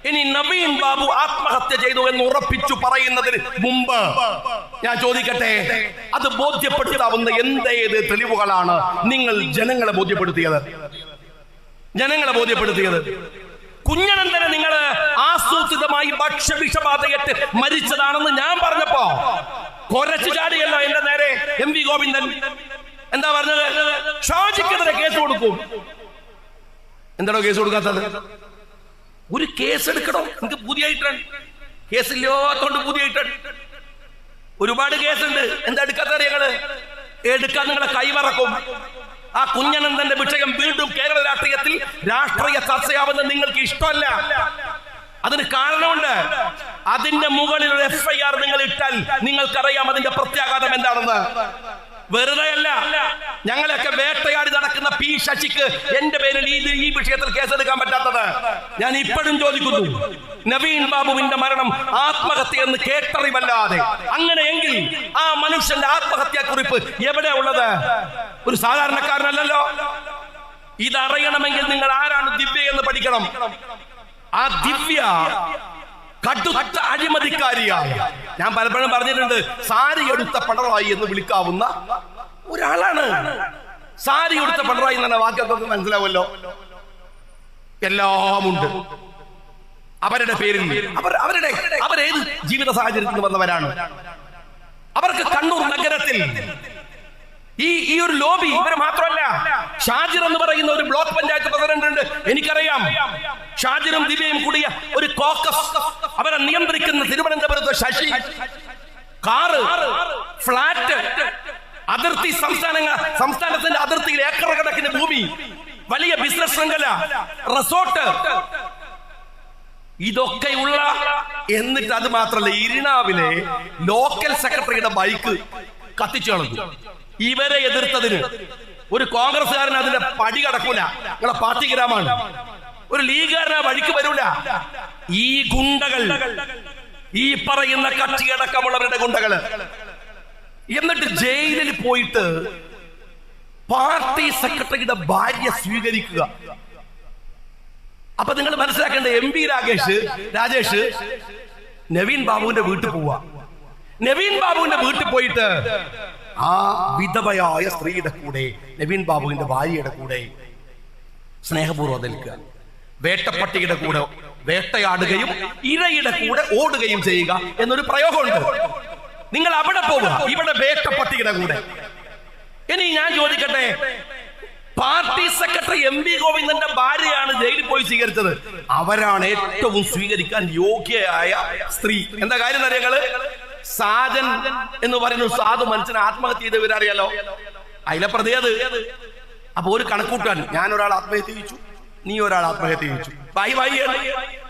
ഇനി നവീൻ ബാബു ആത്മഹത്യ ചെയ്തു എന്ന് ഉറപ്പിച്ചു പറയുന്നതിന് മുമ്പ് ഞാൻ ചോദിക്കട്ടെ, അത് ബോധ്യപ്പെടുത്താവുന്ന എന്തേത് തെളിവുകളാണ് നിങ്ങൾ ജനങ്ങളെ ബോധ്യപ്പെടുത്തിയത്? കുഞ്ഞനന്തനെ നിങ്ങൾ ആസൂത്രിതമായി ഭക്ഷ്യവിഷബാധയേറ്റ് മരിച്ചതാണെന്ന് ഞാൻ പറഞ്ഞപ്പോ കൊരച്ചു ചാടിയല്ലോ എന്റെ നേരെ MV ഗോവിന്ദൻ. എന്താ പറഞ്ഞത്? ഷാജിക്കെതിരെ കേസ് കൊടുക്കും. എന്താണോ കേസ് കൊടുക്കാത്തത്? ഒരു കേസ് എടുക്കണോ? നിങ്ങൾക്ക് പുതിയായിട്ടാണ് കേസില്ലാത്തോണ്ട് പുതിയായിട്ടാണ്. ഒരുപാട് കേസുണ്ട്, എന്താ എടുക്കാത്ത? ഞങ്ങള് എടുക്കാൻ നിങ്ങളെ കൈമറക്കും. ആ കുഞ്ഞനന്തന്റെ വിഷയം വീണ്ടും കേരള രാഷ്ട്രീയത്തിൽ രാഷ്ട്രീയ ചർച്ചയാവുന്നത് നിങ്ങൾക്ക് ഇഷ്ടമല്ല. അതിന് കാരണമുണ്ട്. അതിന്റെ മുകളിൽ ഒരു FIR നിങ്ങൾ ഇട്ടാൽ നിങ്ങൾക്കറിയാം അതിന്റെ പ്രത്യാഘാതം എന്താണെന്ന്. വെറുതെയല്ല, ഞങ്ങളെയൊക്കെ വേട്ടയാടി നടക്കുന്ന P ശശിക്ക് എന്റെ പേരിൽ ഈ വിഷയത്തിൽ കേസെടുക്കാൻ പറ്റാത്തത്. ഞാൻ ഇപ്പോഴും ചോദിക്കുന്നു, നവീൻ ബാബുവിന്റെ മരണം ആത്മഹത്യ എന്ന് കേട്ടറിവല്ലാതെ അങ്ങനെയെങ്കിൽ ആ മനുഷ്യന്റെ ആത്മഹത്യാക്കുറിപ്പ് എവിടെ ഉള്ളത്? ഒരു സാധാരണക്കാരനല്ലല്ലോ. ഇതറിയണമെങ്കിൽ നിങ്ങൾ ആരാണ് ദിവ്യ എന്ന് പഠിക്കണം. ആ ദിവ്യ കടുത്ത അഴിമതിക്കാരിയായ, ഞാൻ പലപ്പോഴും പറഞ്ഞിട്ടുണ്ട്, സാരി എടുത്ത പിണറായി എന്ന് വിളിക്കാവുന്ന ഒരാളാണ്. സാരി എടുത്ത പിണറായി എന്ന വാക്യത്തൊക്കെ മനസ്സിലാവുമല്ലോ. എല്ലാം ഉണ്ട് അവരുടെ പേരിൽ. അവരേത് ജീവിത സാഹചര്യത്തിൽ വന്നവരാണ്? അവർക്ക് കണ്ണൂർ നഗരത്തിൽ ഈ ഒരു ലോബി ഇവർ മാത്രമല്ല. ഷാജിർ എന്ന് പറയുന്ന ഒരു ബ്ലോക്ക് പഞ്ചായത്ത് പ്രസിഡന്റ് ഉണ്ട്, എനിക്കറിയാം. ഷാജിറും ദിവ്യയും കൂടിയ ഒരു കോക്കസ്. അവരെ നിയന്ത്രിക്കുന്ന തിരുവനന്തപുരത്ത് ശശി. കാറ്, ഫ്ലാറ്റ്, അതിർത്തി സംസ്ഥാനത്തിന്റെ അതിർത്തിയിൽ ഏക്കർ കണക്കിന് ഭൂമി, വലിയ ബിസിനസ് ശൃംഖല, റിസോർട്ട്, ഇതൊക്കെയുള്ള. എന്നിട്ട് അത് മാത്രമല്ല, ഇരിണാവിലെ ലോക്കൽ സെക്രട്ടറിയുടെ ബൈക്ക് കത്തിച്ചു കളഞ്ഞു. ഇവരെ എതിർത്തതിന് ഒരു കോൺഗ്രസ്സുകാരൻ അതിന്റെ പടി കടക്കൂല. നിങ്ങളെ പാർട്ടി ഗ്രാമാണ്. ഒരു ലീഗുകാരൻ ആ വഴിക്ക് വരൂല. ഈ ഗുണ്ടകൾ, ഈ പറയുന്ന കക്ഷിയടക്കമുള്ളവരുടെ ഗുണ്ടകള്, എന്നിട്ട് ജയിലിൽ പോയിട്ട് പാർട്ടി സെക്രട്ടറിയുടെ ഭാര്യ സ്വീകരിക്കുക. അപ്പൊ നിങ്ങൾ മനസ്സിലാക്കേണ്ട, MP രാജേഷ് നവീൻ ബാബുവിന്റെ വീട്ടിൽ പോവാ. നവീൻ ബാബുവിന്റെ വീട്ടിൽ പോയിട്ട് ആ വിധവയായ സ്ത്രീയുടെ കൂടെ, നവീൻ ബാബുവിന്റെ ഭാര്യയുടെ കൂടെ സ്നേഹപൂർവ്വം നിൽക്കുക. വേട്ടപ്പട്ടിയുടെ കൂടെ വേട്ടയാടുകയും ഇരയുടെ കൂടെ ഓടുകയും ചെയ്യുക എന്നൊരു പ്രയോഗമുണ്ട്. നിങ്ങൾ അവിടെ പോവുക, ഇവിടെ വേട്ടപ്പട്ടിയുടെ കൂടെ. ഇനി ഞാൻ ചോദിക്കട്ടെ, പാർട്ടി സെക്രട്ടറി MV ഗോവിന്ദന്റെ ഭാര്യയാണ് ജയിലിൽ പോയി സ്വീകരിച്ചത്. അവരാണ് ഏറ്റവും സ്വീകരിക്കാൻ യോഗ്യയായ സ്ത്രീ. എന്താ കാര്യം അറിയാങ്ങള്? സാജൻ എന്ന് പറയുന്ന സാധു മനുഷ്യനെ ആത്മഹത്യ ചെയ്തവരറിയാലോ, അതിലെ പ്രതി അത്. അപ്പൊ ഒരു കണക്കൂട്ടാൻ, ഞാൻ ഒരാൾ ആത്മഹത്യ ചെയ്യിച്ചു, നീ ഒരാൾ ആത്മഹത്യ ചെയ്യിച്ചു,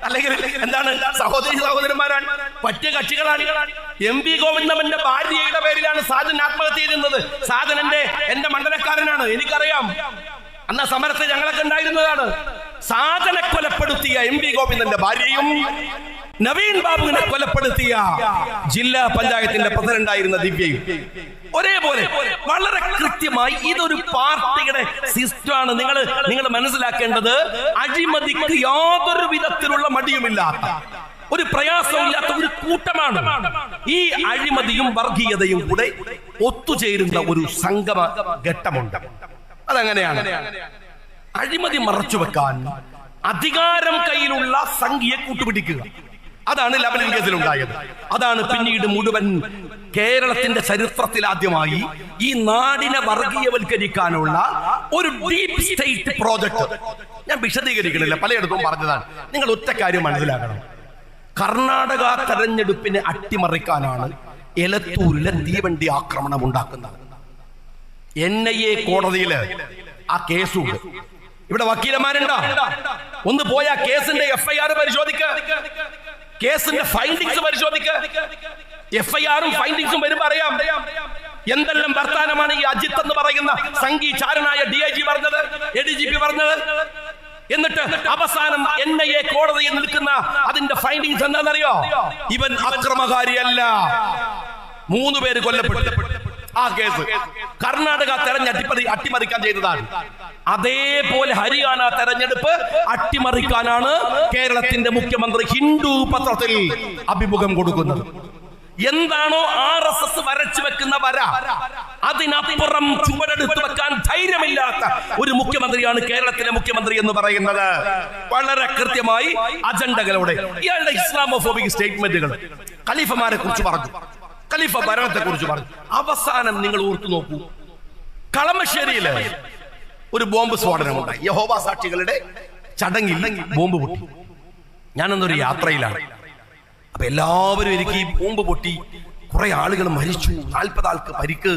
അല്ലെങ്കിൽ എന്താണ്, സഹോദരന്മാരാണ്, പറ്റിയ കക്ഷികളാണ്. MV ഗോവിന്ദന്റെ ഭാര്യയുടെ പേരിലാണ് സാജൻ ആത്മഹത്യ ചെയ്യുന്നത്. സാജൻ എന്റെ മണ്ഡലക്കാരനാണ്, എനിക്കറിയാം. അന്ന് സമരത്തെ ഞങ്ങളൊക്കെ ഉണ്ടായിരുന്നതാണ്. സാജനെ കൊലപ്പെടുത്തിയ MV ഗോവിന്ദന്റെ ഭാര്യയും നവീൻ ബാബുവിനെ കൊലപ്പെടുത്തിയ ജില്ലാ പഞ്ചായത്തിന്റെ പ്രസിഡന്റായിരുന്ന ദിവ്യയും ഒരേപോലെ, വളരെ കൃത്യമായി ഇതൊരു പാർട്ടിയുടെ സിസ്റ്റമാണ്. നിങ്ങൾ മനസ്സിലാക്കേണ്ടത്, അഴിമതിക്ക് യാതൊരു വിധത്തിലുള്ള മടിയുമില്ലാത്ത, ഒരു പ്രയാസമില്ലാത്ത ഒരു കൂട്ടമാണ്. ഈ അഴിമതിയും വർഗീയതയും കൂടെ ഒത്തുചേരുന്ന ഒരു സംഗമ ഘട്ടമുണ്ട്. അതെങ്ങനെയാണ്? അഴിമതി മറച്ചുവെക്കാൻ അധികാരം കയ്യിലുള്ള സംഖ്യയെ കൂട്ടുപിടിക്കുക. അതാണ് ലെവലിൻ കേസിൽ ഉണ്ടായത്. അതാണ് പിന്നീട് മുഴുവൻ കേരളത്തിന്റെ ചരിത്രത്തിൽ ആദ്യമായി ഈ നാടിനെ വർഗീയവൽക്കരിക്കാനുള്ള ഒരു ഡീപ് സ്റ്റേറ്റ് പ്രോജക്ട്. ഞാൻ വിശദീകരിക്കണില്ല, പലയിടത്തും പറഞ്ഞതാണ്. നിങ്ങൾ ഒറ്റ കാര്യം മനസ്സിലാക്കണം. കർണാടക തെരഞ്ഞെടുപ്പിനെ അട്ടിമറിക്കാനാണ് എലത്തൂരിലെ തീവണ്ടി ആക്രമണം ഉണ്ടാക്കുന്നത്. NIA കോടതിയില് ആ കേസുണ്ട്. ഇവിടെ വക്കീലന്മാരുണ്ടോ? ഒന്ന് പോയി ആ കേസിന്റെ FIR പരിശോധിക്ക, കേസിന്റെ ഫൈൻഡിങ്സ് പരിശോധിക്ക. FIRും ഫൈൻഡിങ്സും വരുമ്പോ അറിയാം എന്തെല്ലാം വർത്താനമാണ് ഈ അജിത്ത് എന്ന് പറയുന്ന സംഘീചാരനായ DIG പറഞ്ഞത്, ADGP പറഞ്ഞത്. എന്നിട്ട് അവസാനം NIA കോടതിയിൽ നിൽക്കുന്ന അതിന്റെ ഫൈൻഡിങ്സ് എന്താണെന്നറിയോ? ഇവൻ അക്രമകാരിയല്ല. 3 പേര് കൊല്ലപ്പെട്ടു. ആ കേസ് കർണാടക തെരഞ്ഞെടുപ്പ് അട്ടിമറിക്കാൻ ചെയ്തതാണ്. അതേപോലെ ഹരിയാന തെരഞ്ഞെടുപ്പ് അട്ടിമറിക്കാനാണ് കേരളത്തിന്റെ മുഖ്യമന്ത്രി ഹിന്ദു പത്രത്തിൽ അഭിമുഖം കൊടുക്കുന്നത്. എന്താണോ RSS വരച്ചു വെക്കുന്ന വര, അതിനപ്പുറം ചുവടെടുത്ത് വെക്കാൻ ധൈര്യമില്ലാത്ത ഒരു മുഖ്യമന്ത്രിയാണ് കേരളത്തിലെ മുഖ്യമന്ത്രി എന്ന് പറയുന്നത്. വളരെ കൃത്യമായി അജണ്ടകളോടെ ഇയാളുടെ ഇസ്ലാമോഫോബിക് സ്റ്റേറ്റ്മെന്റുകൾ ഖലീഫമാരെ കുറിച്ച് പറഞ്ഞു, ഖലീഫ ഭരണത്തെ കുറിച്ച് പറഞ്ഞു. അവസാനം നിങ്ങൾ ഓർത്തു നോക്കൂ, കളമശ്ശേരിയില് ഒരു ബോംബ് സ്ഫോടനമുണ്ടായി. യഹോവ സാക്ഷികളുടെ ചടങ്ങിൽ ബോംബ് പൊട്ടി. ഞാനൊന്നൊരു യാത്രയിലാണ്. അപ്പൊ എല്ലാവരും എനിക്ക് ഈ ബോംബ് പൊട്ടി, കുറെ ആളുകൾ മരിച്ചു, 40 ആൾക്ക് പരിക്ക്,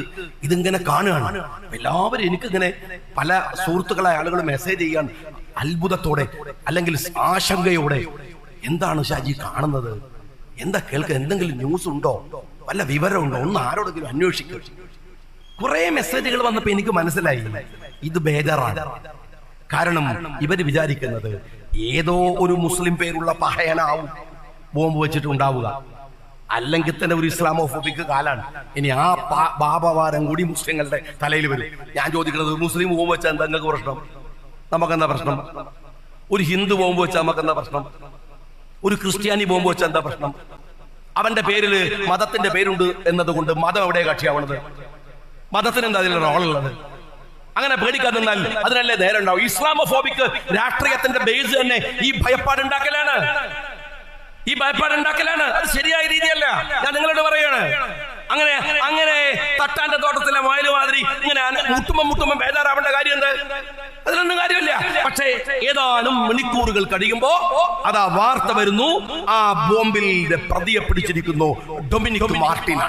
ഇതിങ്ങനെ കാണുകയാണ്. എല്ലാവരും എനിക്കിങ്ങനെ പല സുഹൃത്തുക്കളായ ആളുകൾ മെസ്സേജ് ചെയ്യാൻ അത്ഭുതത്തോടെ അല്ലെങ്കിൽ ആശങ്കയോടെ, എന്താണ് ഷാജി കാണുന്നത്, എന്താ കേൾക്കുക, എന്തെങ്കിലും ന്യൂസ് ഉണ്ടോ, വല്ല വിവരമുണ്ടോ, ഒന്ന് ആരോടെങ്കിലും അന്വേഷിക്കുക. കുറെ മെസ്സേജുകൾ വന്നപ്പോ എനിക്ക് മനസ്സിലായി ഇത് ബേജാറാണ്. കാരണം ഇവര് വിചാരിക്കുന്നത് ഏതോ ഒരു മുസ്ലിം പേരുള്ള പഹയനാവും ബോംബ് വെച്ചിട്ടുണ്ടാവുക, അല്ലെങ്കിൽ തന്നെ ഒരു ഇസ്ലാമോഫോബിക് കാലാണ്. ഇനി ആ പാപവാരം കൂടി മുസ്ലിങ്ങളുടെ തലയിൽ വരും. ഞാൻ ചോദിക്കുന്നത്, മുസ്ലിം ബോംബ് വെച്ചാൽ എന്താ നിങ്ങൾക്ക് പ്രശ്നം? നമുക്കെന്താ പ്രശ്നം? ഒരു ഹിന്ദു ബോംബ് വെച്ചാൽ നമുക്കെന്താ പ്രശ്നം? ഒരു ക്രിസ്ത്യാനി ബോംബ് വെച്ചാൽ എന്താ പ്രശ്നം? അവന്റെ പേരിൽ മതത്തിന്റെ പേരുണ്ട് എന്നതുകൊണ്ട് മതം എവിടെ കക്ഷിയാവണത്? മതത്തിന് എന്താ അതിൽ റോളുള്ളത്? അങ്ങനെ പേടിക്കാൻ നിന്നാൽ അതിനല്ലേ നേരം ഉണ്ടാവും. ഇസ്ലാമോഫോബിക് രാഷ്ട്രീയത്തിന്റെ ബേസ് തന്നെ ഈ ഭയപ്പാടുണ്ടാക്കലാണ്. അത് ശരിയായ രീതിയല്ല. ഞാൻ നിങ്ങളോട് പറയാണ്, അങ്ങനെ തട്ടാന്റെ തോട്ടത്തിലെ മൊയല് മാതിരി ഇങ്ങനെ മുട്ടുമ്പം ബേജാറാവേണ്ട കാര്യം എന്ത്? അതിലൊന്നും കാര്യമില്ല. പക്ഷേ ഏതാനും മണിക്കൂറുകൾ കഴിയുമ്പോ അതാ വാർത്ത വരുന്നു, ആ ബോംബിന്റെ പ്രതിയെ പിടിച്ചിരിക്കുന്നു ഡൊമിനിക് മാർട്ടിൻ.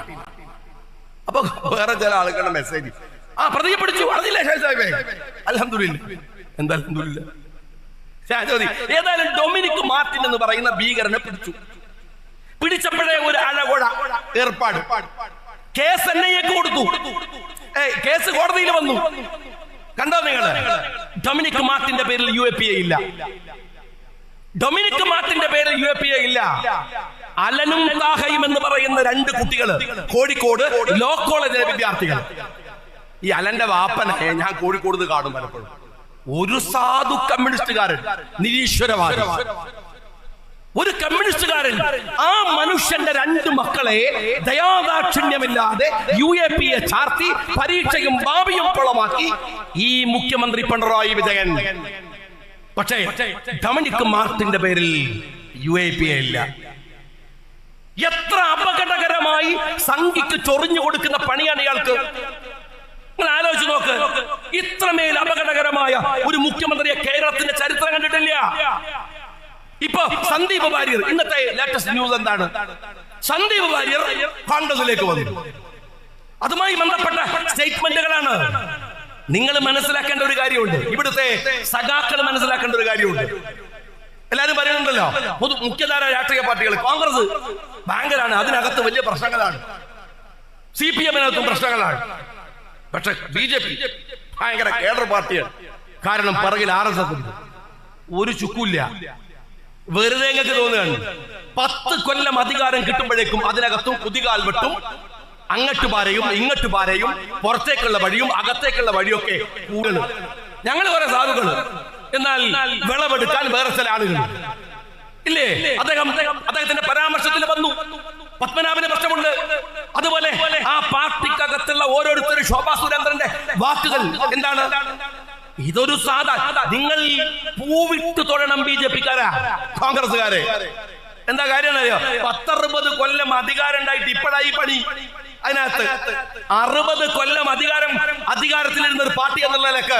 അപ്പൊ വേറെ ചില ആളുകളുടെ മെസ്സേജ്, ആ പ്രതിയെ പിടിച്ചു, അറിഞ്ഞില്ലേ ഷാഹിബേ? അൽഹംദുലില്ലാ. എന്താ അൽഹംദുലില്ലാ? ഏതായാലും ഡൊമിനിക് മാർട്ടിൻ എന്ന് പറയുന്ന ഭീകരനെ പിടിച്ചപ്പോഴേ ഒരു അഴകൊഴ ഏർപ്പാട്. കേസ് NIAക്ക് കൊടുത്തു. കേസ് കോടതിയിൽ വന്നു. കണ്ടോ നിങ്ങള്? ഡൊമിനിക് മാർട്ടിന്റെ പേരിൽ UAPA ഇല്ല. ഡൊമിനിക് മാർട്ടിന്റെ പേരിൽ UAPA ഇല്ല. അലനും താഹയും എന്ന് പറയുന്ന 2 കുട്ടികള് കോഴിക്കോട് ലോ കോളേജിലെ വിദ്യാർത്ഥികൾ. ഈ അലന്റെ വാപ്പനെ ഞാൻ കോഴിക്കോട് കാണും പലപ്പോഴും. ഒരു സാധു കമ്മ്യൂണിസ്റ്റുകാരൻ, നിരീശ്വരവാദി, ഒരു കമ്മ്യൂണിസ്റ്റുകാരൻ ആ മനുഷ്യന്റെ 2 മക്കളെ ദയാദാക്ഷിണ്യമില്ലാതെ UAPA ചാർത്തി പരീക്ഷയും ഭാവിയും കുളമാക്കി ഈ മുഖ്യമന്ത്രി പിണറായി വിജയൻ. പക്ഷേ ഡൊമിനിക് മാർട്ടിന്റെ പേരിൽ UAPA ഇല്ല. എത്ര അപകടകരമായി സംഘിക്ക് ചൊറിഞ്ഞു കൊടുക്കുന്ന പണിയാണ് ഇയാൾക്ക്. നിങ്ങൾ ആലോചിച്ച് നോക്ക്, ഇത്രമേൽ അപകടകരമായ ഒരു മുഖ്യമന്ത്രിയെ കേരളത്തിന്റെ ചരിത്രം കണ്ടിട്ടില്ല. ഇപ്പൊ സന്ദീപ് വാര്യർ, ഇന്നത്തെ ലേറ്റസ്റ്റ് ന്യൂസ് എന്താണ്? സന്ദീപ് വാര്യർ കോൺഗ്രസിലേക്ക് വന്നു. അതുമായി ബന്ധപ്പെട്ട സ്റ്റേറ്റ്മെന്റുകളാണ്. നിങ്ങൾ മനസ്സിലാക്കേണ്ട ഒരു കാര്യമുണ്ട്, ഇവിടുത്തെ സഖാക്കൾ മനസ്സിലാക്കേണ്ട ഒരു കാര്യമുണ്ട്. എല്ലാരും പറയുന്നുണ്ടല്ലോ, മുഖ്യധാര രാഷ്ട്രീയ പാർട്ടികൾ, കോൺഗ്രസ് ബാങ്കരാണ്, അതിനകത്ത് വലിയ പ്രശ്നങ്ങളാണ്, CPM-നകത്തും പ്രശ്നങ്ങളാണ്. പക്ഷെ BJP ഭയങ്കര കേഡർ പാർട്ടിയാണ്. കാരണം പിറകിൽ RSS ഒരു ചുക്കില്ല. വെറുതെ നിങ്ങൾക്ക് തോന്നുകയാണ് 10 കൊല്ലം അധികാരം കിട്ടുമ്പോഴേക്കും അതിനകത്തും കുതികാൽ വെട്ടും, അങ്ങോട്ട് പാരയും ഇങ്ങോട്ട് പാരയും, പുറത്തേക്കുള്ള വഴിയും അകത്തേക്കുള്ള വഴിയൊക്കെ കൂടുതൽ. ഞങ്ങൾ കുറെ സാധുക്കള്, എന്നാൽ വിളവെടുക്കാൻ വേറെ ചില ആളുകൾ ഇല്ലേ? അദ്ദേഹത്തിന്റെ പരാമർശത്തിൽ വന്നു പത്മനാഭന് പ്രശ്നമുണ്ട്. അതുപോലെ ആ പാർട്ടിക്കകത്തുള്ള ഓരോരുത്തരും ശോഭാ സുരേന്ദ്രന്റെ വാക്കുകൾ എന്താണ്? ഇതൊരു സാധാ, നിങ്ങൾ പൂവിട്ട് തൊഴണം BJP-ക്കാരാ, കോൺഗ്രസ്സുകാരെ. എന്താ കാര്യം അറിയോ? 10-60 കൊല്ലം അധികാരം ഉണ്ടായിട്ട് ഇപ്പോഴായി പണി. അതിനകത്ത് 60 കൊല്ലം അധികാരത്തിലിരുന്ന ഒരു പാർട്ടി എന്നുള്ള നിലക്ക്,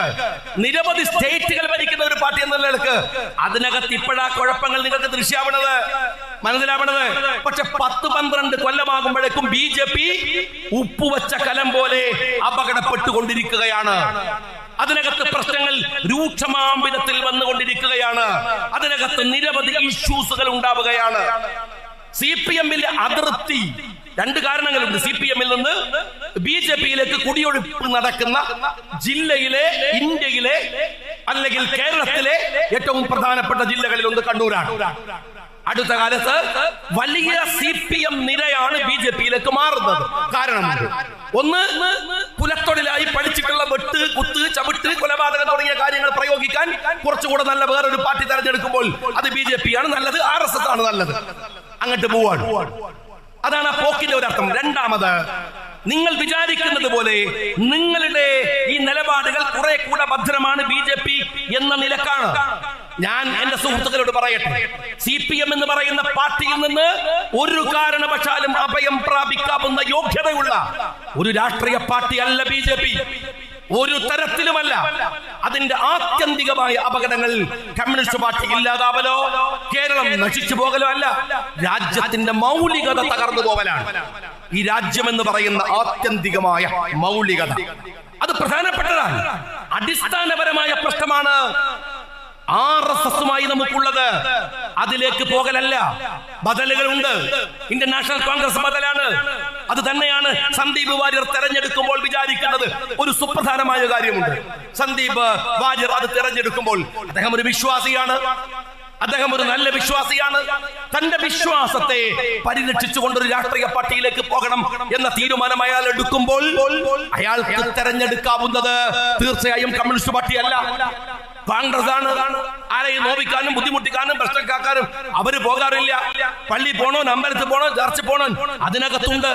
നിരവധി സ്റ്റേറ്റുകൾ ഭരിക്കുന്ന ഒരു പാർട്ടി എന്നുള്ള നിലക്ക്, അതിനകത്ത് ഇപ്പോഴാ കുഴപ്പങ്ങൾ നിങ്ങൾക്ക് ദൃശ്യാവണത്. മനസ്സിലാവണത്. പക്ഷെ 10-12 കൊല്ലമാകുമ്പോഴേക്കും BJP ഉപ്പുവച്ച കലം പോലെ അപകടപ്പെട്ടുകൊണ്ടിരിക്കുകയാണ്. അതിനകത്ത് പ്രശ്നങ്ങൾ രൂക്ഷമാം വിധത്തിൽ വന്നുകൊണ്ടിരിക്കുകയാണ്. അതിനകത്ത് നിരവധി ഇഷ്യൂസുകൾ ഉണ്ടാവുകയാണ്. CPM-ലെ അതിർത്തി 2 കാരണങ്ങളുണ്ട്. CPM-ൽ നിന്ന് BJP-യിലേക്ക് കുടിയൊഴുപ്പ് നടക്കുന്ന ജില്ലയിലെ, ഇന്ത്യയിലെ അല്ലെങ്കിൽ കേരളത്തിലെ ഏറ്റവും പ്രധാനപ്പെട്ട ജില്ലകളിൽ ഒന്ന് കണ്ണൂരാണ്. അടുത്ത കാലത്ത് വലിയ CPM നിരയാണ് BJP-യിലേക്ക് മാറുന്നത്. കാരണം ഒന്ന്, കുലത്തൊഴിലായി പഠിച്ചിട്ടുള്ള വെട്ട്, കുത്ത്, ചവിട്ട്, കൊലപാതകം തുടങ്ങിയ കാര്യങ്ങൾ പ്രയോഗിക്കാൻ കുറച്ചുകൂടെ നല്ല വേറൊരു പാർട്ടി തെരഞ്ഞെടുക്കുമ്പോൾ അത് BJP ആണ് നല്ലത്, RSS ആണ് നല്ലത്. അങ്ങോട്ട് പോവാണ്. അതാണ് ആ പോക്കിന്റെ ഒരർത്ഥം. രണ്ടാമത്, നിങ്ങൾ വിചാരിക്കുന്നത് പോലെ നിങ്ങളുടെ ഈ നിലപാടുകൾ കുറെ കൂടെ ഭദ്രമാണ് BJP എന്ന നിലക്കാണ്. ഞാൻ എന്റെ സുഹൃത്തുക്കളോട് പറയട്ടെ, CPM എന്ന് പറയുന്ന പാർട്ടിയിൽ നിന്ന് ഒരു കാരണവശാലും അഭയം പ്രാപിക്കാവുന്ന യോഗ്യതയുള്ള ഒരു രാഷ്ട്രീയ പാർട്ടി അല്ല BJP. ഒരു തരത്തിലുമല്ല. അതിന്റെ ആത്യന്തികമായ അപകടങ്ങൾ കമ്മ്യൂണിസ്റ്റ് പാർട്ടി ഇല്ലാതാവലോ, കേരളം നശിച്ചു പോകലോ അല്ല, രാജ്യത്തിന്റെ മൗലികത തകർന്നു പോകലാണ്. ഈ രാജ്യം എന്ന് പറയുന്ന ആത്യന്തികമായ മൗലികത അത് പ്രധാനപ്പെട്ടതാണ്. അടിസ്ഥാനപരമായ പ്രശ്നമാണ് RSS-മായി നമുക്കുള്ളത്. അതിലേക്ക് പോകലല്ല. ബദലുകളുണ്ട്. ഇന്ത്യൻ നാഷണൽ കോൺഗ്രസ് ബദലാണ്. അത് തന്നെയാണ് സന്ദീപ് വാര്യർ തെരഞ്ഞെടുക്കുമ്പോൾ വിചാരിക്കുന്നത്. ഒരു സുപ്രധാനമായ കാര്യമുണ്ട്. സന്ദീപ് വാര്യർ അത് തെരഞ്ഞെടുക്കുമ്പോൾ അദ്ദേഹം ഒരു വിശ്വാസിയാണ്. അദ്ദേഹം ഒരു നല്ല വിശ്വാസിയാണ്. തന്റെ വിശ്വാസത്തെ പരിരക്ഷിച്ചുകൊണ്ടൊരു രാഷ്ട്രീയ പാർട്ടിയിലേക്ക് പോകണം എന്ന തീരുമാനം അയാൾ എടുക്കുമ്പോൾ അയാൾക്ക് തെരഞ്ഞെടുക്കാവുന്നത് തീർച്ചയായും കമ്മ്യൂണിസ്റ്റ് പാർട്ടി അല്ല, കോൺഗ്രസ് ആണ്. ആരെയും നോവിക്കാനും ബുദ്ധിമുട്ടിക്കാനും പ്രശ്നക്കാക്കാനും അവര് പോകാറില്ല. പള്ളി പോണോ, അമ്പലത്തിൽ പോണോ, ചർച്ചിൽ പോണോ, അതിനകത്തുണ്ട്.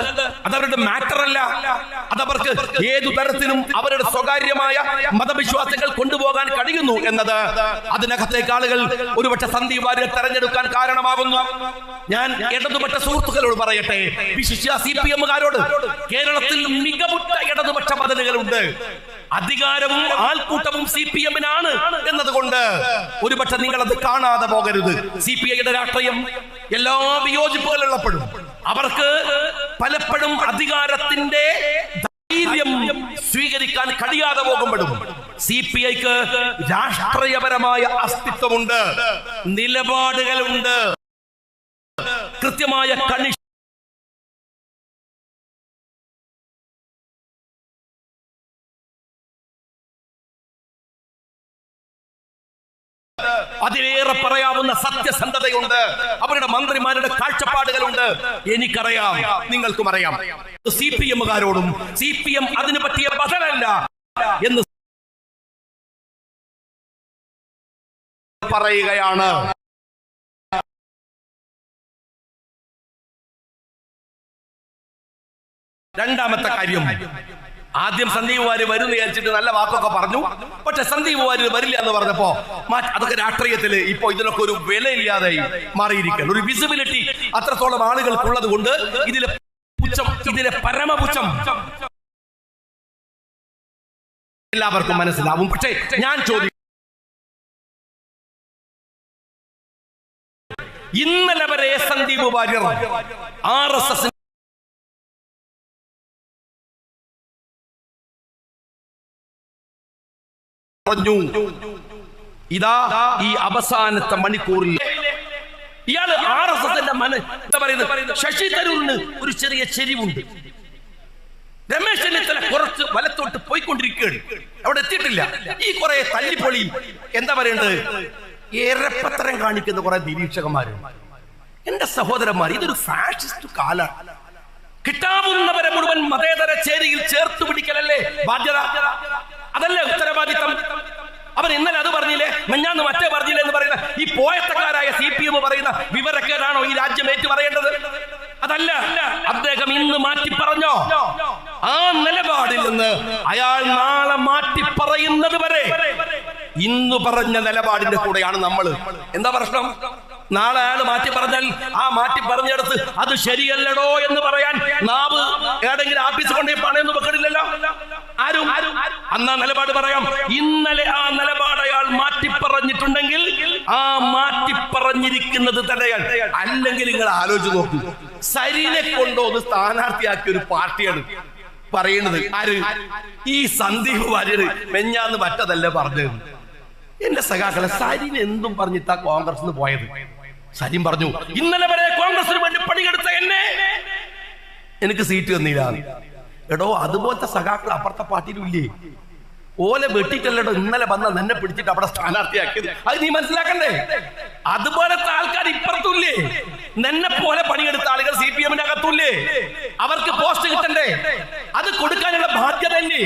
അതവരുടെ മാറ്റർ അല്ല. അതവർക്ക് ഏതു തരത്തിലും അവരുടെ സ്വകാര്യമായ മതവിശ്വാസങ്ങൾ കൊണ്ടുപോകാൻ കഴിയുന്നു എന്നത് അതിനകത്തേക്ക് ആളുകൾ ഒരുപക്ഷെ സന്ദീപ് വാര്യരെ തെരഞ്ഞെടുക്കാൻ കാരണമാകുന്നു. ഞാൻ ഇടതുപക്ഷ സുഹൃത്തുക്കളോട് പറയട്ടെ, വിശിഷ്യ CPM-കാരോട്, കേരളത്തിൽ മികവുറ്റ ഇടതുപക്ഷ പദ്ധതികളുണ്ട്. അധികാരവും ആൾക്കൂട്ടവും CPM-നാണ് എന്നതുകൊണ്ട് ഒരുപക്ഷെ നിങ്ങൾ അത് കാണാതെ പോകരുത്. CPI-യുടെ രാഷ്ട്രീയം എല്ലാ വിയോജിപ്പുകളുള്ളപ്പോഴും അവർക്ക് പലപ്പോഴും അധികാരത്തിന്റെ ധൈര്യം സ്വീകരിക്കാൻ കഴിയാതെ പോകുമ്പോഴും CPI-ക്ക് രാഷ്ട്രീയപരമായ അസ്തിത്വമുണ്ട്, നിലപാടുകളുണ്ട്, കൃത്യമായ കണി അതിലേറെ പറയാവുന്ന സത്യസന്ധതയുണ്ട്. അവരുടെ മന്ത്രിമാരുടെ കാഴ്ചപ്പാടുകളുണ്ട്. എനിക്കറിയാം, നിങ്ങൾക്കും അറിയാം. CPM-കാരോടും CPM അതിന് പറ്റിയ ബദലല്ല എന്ന് പറയുകയാണ്. രണ്ടാമത്തെ കാര്യം, ആദ്യം സന്ദീപ് വാര്യർ വരുന്ന വിചാരിച്ചിട്ട് നല്ല വാക്കൊക്കെ പറഞ്ഞു. പക്ഷെ സന്ദീപ് വാര്യർ വരില്ല എന്ന് പറഞ്ഞപ്പോ അതൊക്കെ രാഷ്ട്രീയത്തിൽ ഇപ്പൊ ഇതിനൊക്കെ ഒരു വിലയില്ലാതെ മാറിയിരിക്കുകയാണ്. ഒരു വിസിബിലിറ്റി അത്രത്തോളം ആളുകൾക്കുള്ളത് കൊണ്ട് ഇതിലെ പരമപുച്ഛം എല്ലാവർക്കും മനസ്സിലാവും. പക്ഷേ ഞാൻ ചോദിക്കും, ഇന്നലെ വരെ സന്ദീപ് വാര്യർ RSS ഇതാ ഈ അവസാനത്തെ മണിക്കൂറിൽ ഇയാള് RSS-ന്റെ എന്താ പറയുന്നത്, ശശി തരൂരിന് ഒരു ചെറിയ ചെരിവുണ്ട്. രമേശ് ചെന്നിത്തല കുറച്ച് വലത്തോട്ട് പോയിക്കൊണ്ടിരിക്കുകയാണ്, അവിടെ എത്തിയിട്ടില്ല. ഈ കുറെ തല്ലിപ്പൊളി എന്താ പറയേണ്ടത്, ഏറെപ്പത്തരം കാണിക്കുന്ന കുറെ നിരീക്ഷകന്മാര്. എന്റെ സഹോദരന്മാർ, ഇതൊരു ഫാഷിസ്റ്റ് കാലമാണ്. കിട്ടാവുന്നവരെ മുഴുവൻ മതേതര ചേരിയിൽ ചേർത്ത് പിടിക്കലല്ലേ ബാധ്യത? അതല്ലേ ഉത്തരവാദിത്തം? അവൻ ഇന്നലെ അത് പറഞ്ഞില്ലേ, മെഞ്ഞാന്ന് മറ്റേ പറഞ്ഞില്ലേ എന്ന് പറയുന്ന ഈ പോയത്തക്കാരായ CPM പറയുന്ന വിവരക്കേടാണോ ഈ രാജ്യം ഏറ്റു പറയേണ്ടത്? അതല്ല. അദ്ദേഹം ഇന്ന് മാറ്റി പറഞ്ഞോ? ആ നിലപാടിൽ നിന്ന് അയാൾ നാളെ മാറ്റി പറയുന്നത് വരെ ഇന്ന് പറഞ്ഞ നിലപാടിന്റെ കൂടെയാണ് നമ്മൾ. എന്താ പ്രശ്നം? നാളെ അയാൾ മാറ്റി പറഞ്ഞാൽ ആ മാറ്റി പറഞ്ഞെടുത്ത് അത് ശരിയല്ലടോ എന്ന് പറയാൻ നാവ് ഏതെങ്കിലും ആഫീസ് കൊണ്ടേ പണയൊന്നും വെക്കണില്ലല്ലോ ആരും. അന്നാ നിലപാട് പറയാം. ഇന്നലെ ആ നിലപാട് അയാൾ മാറ്റി പറഞ്ഞിട്ടുണ്ടെങ്കിൽ ആ മാറ്റി പറഞ്ഞ പറഞ്ഞിരിക്കുന്നത് തടയാൻ. അല്ലെങ്കിൽ നിങ്ങൾ ആലോചിച്ച് നോക്കൂ, സരീനെ കൊണ്ടോ ഒന്ന് സ്ഥാനാർത്ഥിയാക്കിയ ഒരു പാർട്ടിയാണ് പറയുന്നത്. ആര്? ഈ സന്ദീപ് വാര്യർ മെഞ്ഞാന്ന് മറ്റതല്ല പറഞ്ഞത്. എന്റെ സഖാക്കളെ, സരീൻ എന്തും പറഞ്ഞിട്ടാ കോൺഗ്രസിന് പോയത്. സരീൻ പറഞ്ഞു, ഇന്നലെ വരെ കോൺഗ്രസിന് വേണ്ടി പണിയെടുത്ത എന്നെ എനിക്ക് സീറ്റ് തന്നില്ല. എടോ, അതുപോലത്തെ സഖാക്കൾ അപ്പുറത്തെ പാർട്ടിയിലും ഇല്ലേ? ഓലെ വെട്ടിട്ടല്ലോ ഇന്നലെ വന്ന നിന്നെ പിടിച്ചിട്ട് അവിടെ സ്ഥാനാർത്ഥിയാക്കിയത്. അത് നീ മനസ്സിലാക്കണ്ടേ? അതുപോലത്തെ ആൾക്കാർ ഇപ്പുറത്തുല്ലേ? നിന്നെ പോലെ പണിയെടുത്ത ആളുകൾ CPM-ന്റെ അകത്തുല്ലേ? അവർക്ക് പോസ്റ്റ് കിട്ടണ്ടേ? അത് കൊടുക്കാനുള്ള ബാധ്യത അല്ലേ?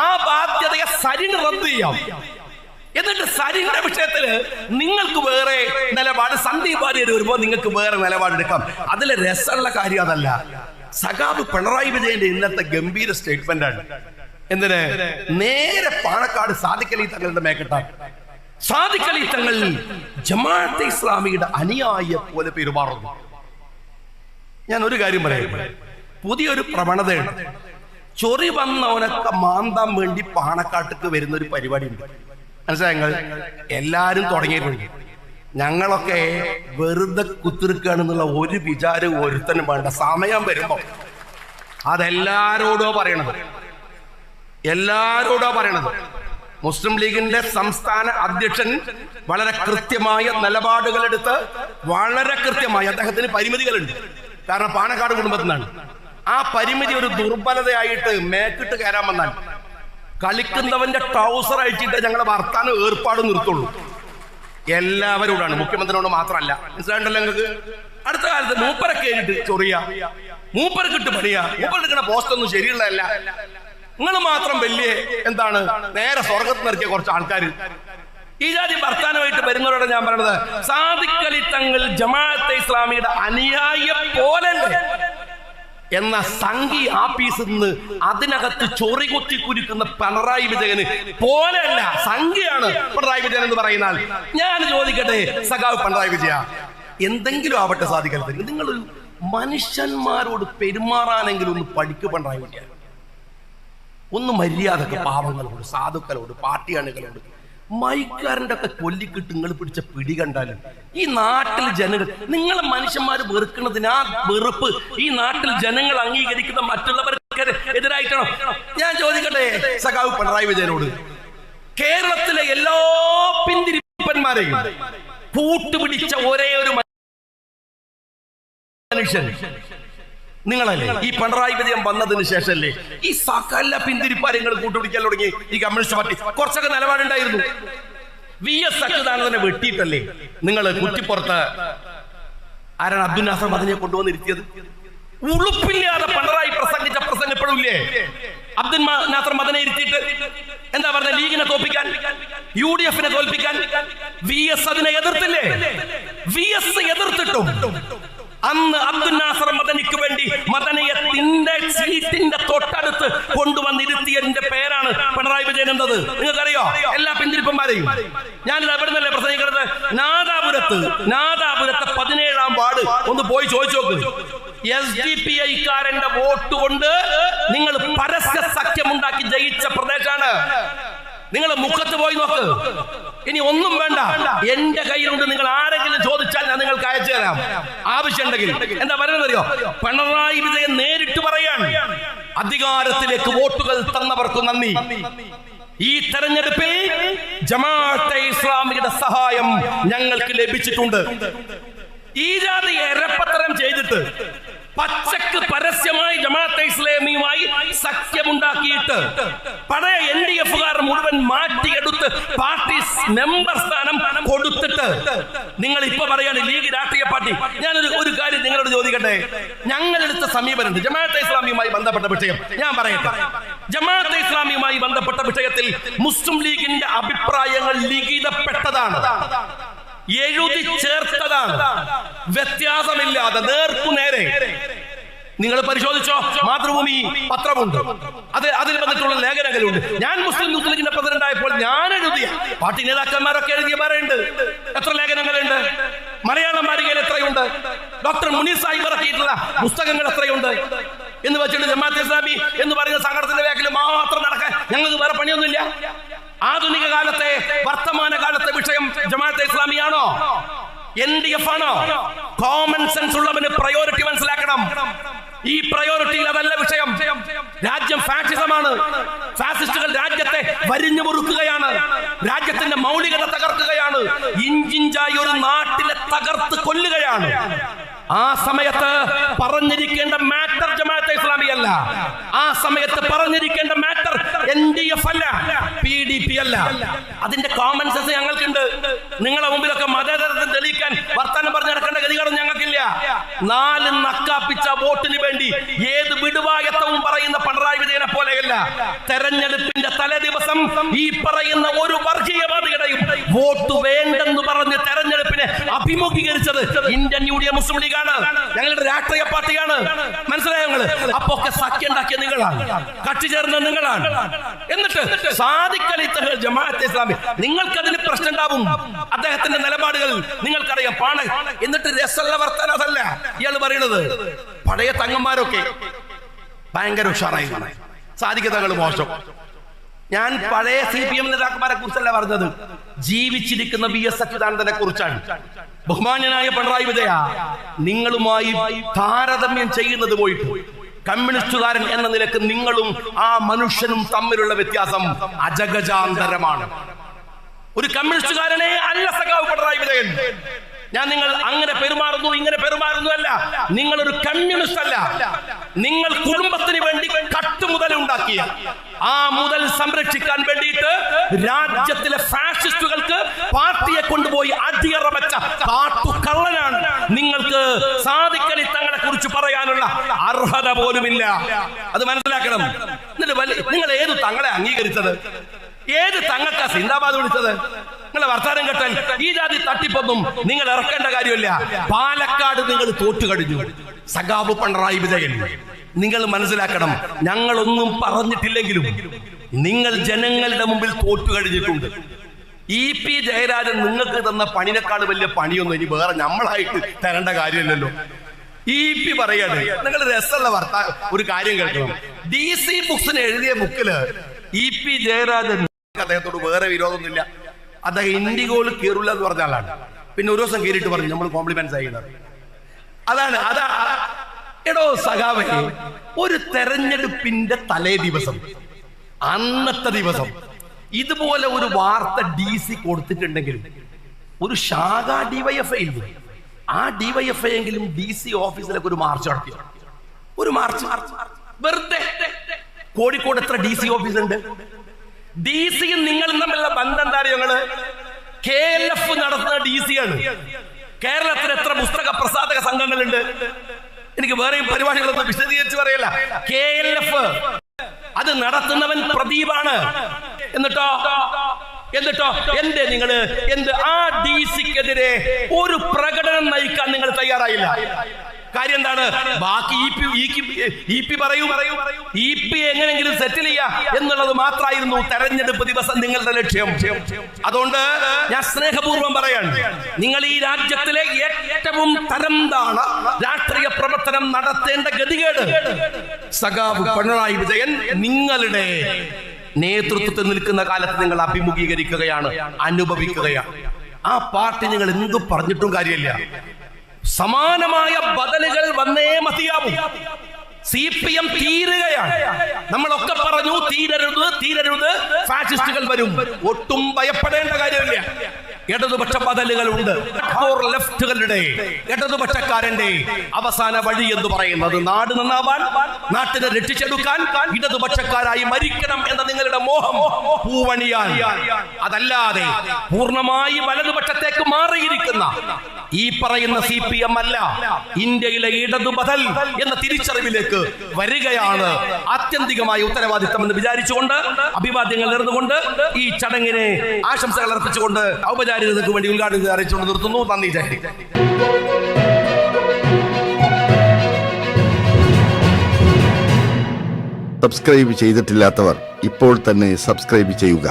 ആ ബാധ്യതയെ സരിന് റദ്ദ് ചെയ്യാം. എന്നിട്ട് സരിന്റെ വിഷയത്തില് നിങ്ങൾക്ക് വേറെ നിലപാട്, സന്ദീപ് വാര്യർ വരുമ്പോ നിങ്ങൾക്ക് വേറെ നിലപാടെടുക്കാം. അതിലെ രസമുള്ള കാര്യം അതല്ല. സഖാവ് പിണറായി വിജയന്റെ ഇന്നത്തെ ഗംഭീര സ്റ്റേറ്റ്മെന്റ് ആണ്. എന്തിന്? നേരെ പാണക്കാട് സാദിഖ് അലി തങ്ങളുടെ മേക്കെട്ടാണ്. സാദിഖ് അലി തങ്ങൾ ജമാഅത്തെ ഇസ്ലാമിയുടെ അനുയായിയെ പോലെ പെരുമാറുന്നു. ഞാൻ ഒരു കാര്യം പറയാം, പുതിയൊരു പ്രവണതയുണ്ട്. ചൊറി വന്നവനൊക്കെ മാന്താൻ വേണ്ടി പാണക്കാട്ടേക്ക് വരുന്ന ഒരു പരിപാടി ഉണ്ട്. മനസ്സിലായ? എല്ലാരും തുടങ്ങിയിട്ടുണ്ട്. ഞങ്ങളൊക്കെ വെറുതെ കുത്തിരിക്കുകയാണെന്നുള്ള ഒരു വിചാരം ഒരുത്തനും വേണ്ട. സമയം വരുമ്പോ അതെല്ലാരോടോ പറയണത്, എല്ലാരോടോ പറയണത്. മുസ്ലിം ലീഗിന്റെ സംസ്ഥാന അധ്യക്ഷൻ വളരെ കൃത്യമായ നിലപാടുകൾ എടുത്ത്, വളരെ കൃത്യമായി, അദ്ദേഹത്തിന് പരിമിതികളുണ്ട്, കാരണം പാണക്കാട് കുടുംബത്തിൽ നിന്നാണ്. ആ പരിമിതി ഒരു ദുർബലതയായിട്ട് മേക്കിട്ട് കയറാൻ വന്നാൽ കളിക്കുന്നവന്റെ ട്രൗസർ അഴിച്ചിട്ട് ഞങ്ങളെ വർത്താനം ഏർപ്പാട് നിർത്തുള്ളൂ. എല്ലാവരോടാണ്, മുഖ്യമന്ത്രിയോട് മാത്രമല്ല. മനസ്സിലായിട്ടല്ലോ നിങ്ങൾക്ക്? അടുത്ത കാലത്ത് മൂപ്പരെ കയറിയിട്ട് ചൊറിയ, മൂപ്പരക്കിട്ട് പണിയാ, മൂപ്പരെടുക്കുന്ന പോസ്റ്റ് ഒന്നും ശരിയുള്ളതല്ല. നിങ്ങൾ മാത്രം വലിയ എന്താണ് നേരെ സ്വർഗത്ത് നിറക്കിയ കുറച്ച് ആൾക്കാർ. ഈ ജാതി വർത്താനമായിട്ട് വരുന്നവരോട് ഞാൻ പറയണത്, സാദിഖ് അലി തങ്ങൾ ജമാഅത്തെ ഇസ്ലാമിയുടെ അനുയായിയെ പോലെ എന്ന സംഘി ആഫീസിൽ നിന്ന് അതിനകത്ത് ചൊറി കൊത്തി കുരുക്കുന്ന പിണറായി വിജയന് പോലെയല്ല. സംഘിയാണ് പിണറായി വിജയൻ എന്ന് പറയുന്ന ആൾ. ഞാൻ ചോദിക്കട്ടെ, സഖാവ് പിണറായി വിജയ, എന്തെങ്കിലും ആവട്ടെ സാദിഖ് അലി തങ്ങൾ, നിങ്ങളൊരു മനുഷ്യന്മാരോട് പെരുമാറാനെങ്കിലും ഒന്ന് പഠിക്കു. പിണറായി വിജയ ഒന്ന് മര്യാദക്ക് പാവങ്ങളോട്, സാധുക്കളോട്, പാർട്ടി അണികളോട്, മൈക്കാരൻ്റെ ഒക്കെ കൊല്ലിക്കിട്ട് നിങ്ങൾ പിടിച്ച പിടി കണ്ടാലും ഈ നാട്ടിൽ ജനങ്ങൾ, നിങ്ങളെ മനുഷ്യന്മാർ വെറുക്കുന്നതിന് ആ വെറുപ്പ് ഈ നാട്ടിൽ ജനങ്ങൾ അംഗീകരിക്കുന്ന മറ്റുള്ളവർക്ക് എതിരായിട്ടാണോ? ഞാൻ ചോദിക്കട്ടെ സഖാവ് പിണറായി വിജയനോട്, കേരളത്തിലെ എല്ലാ പിന്തിരിപ്പന്മാരെയും കൂട്ടുപിടിച്ച ഒരേ ഒരു മനുഷ്യൻ നിങ്ങളല്ലേ? ഈ പിണറായി വിജയൻ വന്നതിന് ശേഷമല്ലേ ഈ സകല പിന്തിരിപ്പാരങ്ങൾ കൂട്ടുപിടിക്കാൻ തുടങ്ങി ഈ കമ്മ്യൂണിസ്റ്റ് പാർട്ടി? കുറച്ചൊക്കെ നിലപാടുണ്ടായിരുന്നു. VS അച്യുതാനന്ദനെ വെട്ടിയിട്ടല്ലേ നിങ്ങൾ കുറ്റിപ്പുറത്ത് ആരാണ് അബ്ദുൽ നാസർ മദനിയെ കൊണ്ടുവന്നിരുത്തിയത്? ഉളുപ്പില്ലാതെ പിണറായി പ്രസംഗിച്ച പ്രസംഗം ഇപ്പോഴും ഇല്ലേ? അബ്ദുൽ നാസർ മദനെ ഇരുത്തിയിട്ട് എന്താ പറഞ്ഞ? ലീഗിനെ തോൽപ്പിക്കാൻ, UDF-നെ തോൽപ്പിക്കാൻ. VS അതിനെ എതിർത്തില്ലേ? VS എതിർത്തിട്ടും അന്ന് അബ്ദുൽ നാസർ മദനിക്ക് വേണ്ടി മദനിയത്തിന്റെ സീറ്റിന്റെ തൊട്ടടുത്ത് കൊണ്ടുവന്നിരുത്തിയതിന്റെ പേരാണ് പിണറായി വിജയൻ എന്നത്. നിങ്ങൾക്കറിയോ? എല്ലാ പിന്തിരിപ്പന്മാരെയും ഞാനിത് അവിടെ നിന്നല്ലേ പ്രസംഗിക്കുന്നത്. നാദാപുരത്ത് 17-ാം വാർഡ് ഒന്ന് പോയി ചോദിച്ചു നോക്ക്. SDPI-കാരന്റെ വോട്ട് കൊണ്ട് നിങ്ങൾ പരസ്യ സഖ്യമുണ്ടാക്കി ജയിച്ച പ്രദേശമാണ്. നിങ്ങൾ മുഖത്ത് പോയി നോക്ക്. ഇനി ഒന്നും വേണ്ട, എന്റെ കയ്യിലുണ്ട്. നിങ്ങൾ ആരെങ്കിലും ചോദിച്ചാൽ ഞാൻ നിങ്ങൾക്ക് അയച്ചു തരാം ആവശ്യമുണ്ടെങ്കിൽ. എന്താ പറയുന്നറിയോ? പിണറായി വിജയൻ നേരിട്ട് പറയാൻ, അധികാരത്തിലേക്ക് വോട്ടുകൾ തന്നവർക്ക് നന്ദി. ഈ തെരഞ്ഞെടുപ്പിൽ ജമാഅത്തെ ഇസ്ലാമിയുടെ സഹായം ഞങ്ങൾക്ക് ലഭിച്ചിട്ടുണ്ട്. ഈ ജാതി എരപ്പത്തരം ചെയ്തിട്ട് പച്ചക്ക് പരസ്യമായി ജമാഅത്തെ ഇസ്ലാമിയുമായി സഖ്യമുണ്ടാക്കിയിട്ട് പഴയ LDF-കാർ മുഴുവൻ മാറ്റിയെടുത്ത് പാർട്ടി മെമ്പർ സ്ഥാനം കൊടുത്തിട്ട് നിങ്ങൾ ഇപ്പൊ പറയാണ് ലീഗ് രാഷ്ട്രീയ പാർട്ടി. ഞാനൊരു കാര്യം നിങ്ങളോട് ചോദിക്കട്ടെ. ഞങ്ങളെടുത്ത സമീപനമുണ്ട് ജമാഅത്തെ ഇസ്ലാമിയുമായി ബന്ധപ്പെട്ട വിഷയം. ഞാൻ പറയട്ടെ, ജമാഅത്തെ ഇസ്ലാമിയുമായി ബന്ധപ്പെട്ട വിഷയത്തിൽ മുസ്ലിം ലീഗിന്റെ അഭിപ്രായങ്ങൾ ലിഖിതപ്പെട്ടതാണ്, എഴുതി ചേർത്തതാണ്, വ്യത്യാസമില്ലാതെ നേർക്കുനേരെ. നിങ്ങൾ പരിശോധിച്ചോ, മാതൃഭൂമി പത്രമുണ്ട്, അതിൽ വന്നിട്ടുള്ള ലേഖനങ്ങളുണ്ട്. ഞാൻ മുസ്ലിം യൂത്ത് ലീഗിന്റെ പ്രസിഡന്റ് ആയപ്പോൾ ഞാൻ എഴുതിയ, പാർട്ടി നേതാക്കന്മാരൊക്കെ എഴുതിയ പറയുണ്ട്. എത്ര ലേഖനങ്ങളുണ്ട്? മലയാളം വാരികയിൽ എത്രയുണ്ട്? ഡോക്ടർ മുനീർ സാഹിബ് ഇറക്കിയിട്ടുള്ള പുസ്തകങ്ങൾ എത്രയുണ്ട് എന്ന് വെച്ചിട്ട് ജമാഅത്തെ ഇസ്ലാമി എന്ന് പറയുന്ന സംഘടനത്തിന്റെ വേക്കിൽ മാത്രം നടക്കാൻ ഞങ്ങൾക്ക് വേറെ പണിയൊന്നുമില്ല. ആധുനിക കാലത്തെ വർത്തമാന കാലത്തെ വിഷയം ജമാഅത്തെ ഇസ്ലാമിയാണോ? LDF ആണോ? കോമൺ സെൻസ് ഉള്ളവന് പ്രയോറിറ്റി മനസ്സിലാക്കണം. ഈ പ്രയോറിറ്റിയിൽ അതല്ല വിഷയം. രാജ്യം ഫാഷിസമാണ്. ഫാസിസ്റ്റുകൾ രാജ്യത്തെ വരിഞ്ഞു മുറുക്കുകയാണ്. രാജ്യത്തിന്റെ മൗലികത തകർക്കുകയാണ്. ഇഞ്ചിഞ്ചായി ഒരു നാട്ടിലെ തകർത്ത് കൊല്ലുകയാണ്. ആ സമയത്ത് പറഞ്ഞിരിക്കേണ്ട മാറ്റർ ജമാഅത്തെ ഇസ്ലാമി അല്ല. ആ സമയത്ത് പറഞ്ഞിരിക്കേണ്ട മാറ്റർ LDF അല്ല, PDP അല്ല. അതിന്റെ കോമൺ സെൻസ് ഞങ്ങൾക്കുണ്ട്. നിങ്ങളെ മുമ്പിലൊക്കെ മതേതരത്വം തെളിയിക്കാൻ വർത്താനം പറഞ്ഞു നടക്കേണ്ട ഗതികേടൊന്നും ഞങ്ങൾക്കില്ല. 4 നക്കാപ്പിച്ച വോട്ടിന് വേണ്ടി ഏത് വിടുവായത്തവും പറയുന്ന പിണറായി വിജയനെ പോലെയല്ല. തെരഞ്ഞെടുപ്പിന്റെ തലേ ദിവസം ഈ പറയുന്ന ഒരു വർഗീയവാദിയുടെയും വോട്ട് വേണ്ടെന്ന് പറഞ്ഞ് തെരഞ്ഞെടുപ്പിനെ അഭിമുഖീകരിച്ചത് ഇന്ത്യൻ യൂണിയൻ മുസ്ലിം ലീഗ് ആണ്. ഞങ്ങളുടെ രാഷ്ട്രീയ പാർട്ടിയാണ്. മനസ്സിലായോ? അപ്പൊ ഒക്കെ സഖ്യം ഉണ്ടാക്കിയ നിങ്ങളാണ്, കക്ഷി ചേർന്ന നിങ്ങളാണ്. എന്നിട്ട് സാദിഖ് അലി തങ്ങൾ ജമാഅത്തെ ഇസ്ലാമി, നിങ്ങൾക്കതിന് പ്രശ്നം ഉണ്ടാവും. അദ്ദേഹത്തിന്റെ നിലപാടുകൾ നിങ്ങൾക്കറിയാം. എന്നിട്ട് രസമുള്ള വർത്തമാനം അതല്ല ഇയാൾ പറയുന്നത്. പഴയ തങ്ങന്മാരൊക്കെ ഭയങ്കര ഉഷാറായി, സാദിഖ് തങ്ങൾ മോശം. ഞാൻ പഴയ CPM നേതാക്കന്മാരെ കുറിച്ചല്ല പറഞ്ഞത്, ജീവിച്ചിരിക്കുന്ന VS അച്യുതാനന്ദനെ കുറിച്ചാണ്. ബഹുമാന്യനായ പിണറായി വിജയ, നിങ്ങളുമായി താരതമ്യം ചെയ്യുന്നത് പോയിട്ട് കമ്മ്യൂണിസ്റ്റുകാരൻ എന്ന നിലക്ക് നിങ്ങളും ആ മനുഷ്യനും തമ്മിലുള്ള വ്യത്യാസം അജഗജാന്തരമാണ്. ഒരു കമ്മ്യൂണിസ്റ്റുകാരനെ അല്ല സഖാവ് പിണറായി വിജയൻ. ഞാൻ നിങ്ങൾ അങ്ങനെ പെരുമാറുന്നു ഇങ്ങനെ പെരുമാറുന്നു അല്ല. നിങ്ങൾ ഒരു കമ്മ്യൂണിസ്റ്റ് അല്ല. നിങ്ങൾ കുടുംബത്തിന് വേണ്ടി കട്ടുമുതൽ ഉണ്ടാക്കിയ ആ മുതൽ സംരക്ഷിക്കാൻ വേണ്ടിയിട്ട് രാജ്യത്തിലെ ഫാഷിസ്റ്റുകൾക്ക് പാർട്ടിയെ കൊണ്ടുപോയി അടിയറ വെച്ച കാട്ടുകള്ളനാണ്. നിങ്ങൾക്ക് സാദിഖ് അലി തങ്ങളെ കുറിച്ച് പറയാനുള്ള അർഹത പോലുമില്ല. അത് മനസ്സിലാക്കണം. നിങ്ങൾ ഏത് തങ്ങളെ അംഗീകരിച്ചത്? ഏത് തങ്ങൾക്കാ സിന്ദാബാദ് വിളിച്ചത്? നിങ്ങളെ വർത്താനം കേട്ടാൽ ഈ ജാതി തട്ടിപ്പൊന്നും നിങ്ങൾ ഇറക്കേണ്ട കാര്യമില്ല. പാലക്കാട് നിങ്ങൾ തോറ്റു കഴിഞ്ഞു. സഖാവ് പിണറായി വിജയൻ, നിങ്ങൾ മനസ്സിലാക്കണം, ഞങ്ങളൊന്നും പറഞ്ഞിട്ടില്ലെങ്കിലും നിങ്ങൾ ജനങ്ങളുടെ മുമ്പിൽ തോറ്റു കഴിഞ്ഞിട്ടുണ്ട്. EP ജയരാജൻ നിങ്ങൾക്ക് തന്ന പണിനേക്കാൾ വലിയ പണിയൊന്നും ഇനി വേറെ നമ്മളായിട്ട് തരേണ്ട കാര്യമില്ലല്ലോ. EP പറയാണ്, നിങ്ങൾ രസമുള്ള ഒരു കാര്യം കേൾക്കണം. DC ബുക്സിന് എഴുതിയ ബുക്കില് EP ജയരാജൻ, അദ്ദേഹത്തോട് വേറെ വിരോധമൊന്നുമില്ല. അദ്ദേഹം ഇൻഡിഗോയിൽ കയറില്ല എന്ന് പറഞ്ഞ ആളാണ്. പിന്നെ ഒരു ദിവസം കയറിയിട്ട് പറഞ്ഞു നമ്മൾ കോംപ്ലിമെന്റ്സ് ചെയ്യുന്നത് അതാണ്. എടോ സഖാവേ, ഒരു തെരഞ്ഞെടുപ്പിന്റെ തലേ ദിവസം, അന്നത്തെ ദിവസം ഇതുപോലെ ഒരു വാർത്ത DC കൊടുത്തിട്ടുണ്ടെങ്കിൽ ഒരു ശാഖ DYFI ഇല്ല. ആ DYFI എങ്കിലും DC ഓഫീസിലേക്ക് ഒരു മാർച്ച് നടത്തി. ഒരു മാർച്ച് വെറുതെ. കോഴിക്കോട് എത്ര DC ഓഫീസ് ഉണ്ട്? DCയും നിങ്ങളും തമ്മിലുള്ള ബന്ധം എന്താ? ഞങ്ങള് KLF നടത്തുന്ന DC ആണ്. കേരളത്തിൽ എത്ര പുസ്തക പ്രസാധക സംഘങ്ങളുണ്ട്? എനിക്ക് വേറെയും പരിപാടികളൊന്നും വിശദീകരിച്ച് പറയല്ല. KLF അത് നടത്തുന്നവൻ പ്രദീപാണ്. എന്നിട്ടോ എന്തേ നിങ്ങള് ആ DCക്കെതിരെ ഒരു പ്രകടനം നയിക്കാൻ നിങ്ങൾ തയ്യാറായില്ല? കാര്യം എന്താണ്? ബാക്കി EP പറയും. EP എങ്ങനെങ്കിലും സെറ്റിൽ ചെയ്യാ എന്നുള്ളത് മാത്രമായിരുന്നു തെരഞ്ഞെടുപ്പ് ദിവസം നിങ്ങളുടെ ലക്ഷ്യം. അതുകൊണ്ട് ഞാൻ സ്നേഹപൂർവ്വം പറയാണ്, നിങ്ങൾ ഈ രാജ്യത്തിലെ ഏറ്റവും തരംതാണ രാഷ്ട്രീയ പ്രവർത്തനം നടത്തേണ്ട ഗതികേട് സഖാവ് പിണറായി വിജയൻ നിങ്ങളുടെ നേതൃത്വത്തിൽ നിൽക്കുന്ന കാലത്ത് നിങ്ങൾ അഭിമുഖീകരിക്കുകയാണ്, അനുഭവിക്കുകയാണ്. ആ പാർട്ടി നിങ്ങൾ എന്തു പറഞ്ഞിട്ടും കാര്യമില്ല. സമാനമായ ബദലുകൾ വന്നേ മതിയാവും. CPM തീരുകയാണ്. നമ്മളൊക്കെ പറഞ്ഞു തീരരുത്, ഫാഷിസ്റ്റുകൾ വരും. ഒട്ടും ഭയപ്പെടേണ്ട കാര്യമില്ല. ഇടതുപക്ഷ ബദലുകളുണ്ട്. ലെഫ്റ്റുകളുടെ ഇടതുപക്ഷക്കാരന്റെ അവസാന വഴി എന്ന് പറയുന്നത് നാട് നന്നാവാൻ, നാട്ടിനെ രക്ഷിച്ചെടുക്കാൻ, ഇടതുപക്ഷക്കാരായി മരിക്കണം എന്ന നിങ്ങളുടെ മോഹം പൂവണിയാൻ. അതല്ലാതെ പൂർണ്ണമായി വലതുപക്ഷത്തേക്ക് മാറിയിരിക്കുന്ന ഈ പറയുന്ന CPM അല്ല, ഇന്ത്യയിലെ ഇടതു ബദൽ എന്ന തിരിച്ചറിവിലേക്ക് വരികയാണ് ആത്യന്തികമായ ഉത്തരവാദിത്തം എന്ന് വിചാരിച്ചുകൊണ്ട്, അഭിവാദ്യങ്ങൾ നേർന്നുകൊണ്ട്, ഈ ചടങ്ങിനെ ആശംസകൾ അർപ്പിച്ചുകൊണ്ട് ഔപചാരികതയ്ക്ക് വേണ്ടി ഉദ്ഘാടനം അറിയിച്ചുകൊണ്ട് നിർത്തുന്നു. നന്ദി. ജയ്. സബ്സ്ക്രൈബ് ചെയ്തിട്ടില്ലാത്തവർ ഇപ്പോൾ തന്നെ സബ്സ്ക്രൈബ് ചെയ്യുക.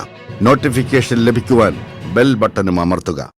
നോട്ടിഫിക്കേഷൻ ലഭിക്കുവാൻ ബെൽ ബട്ടണും അമർത്തുക.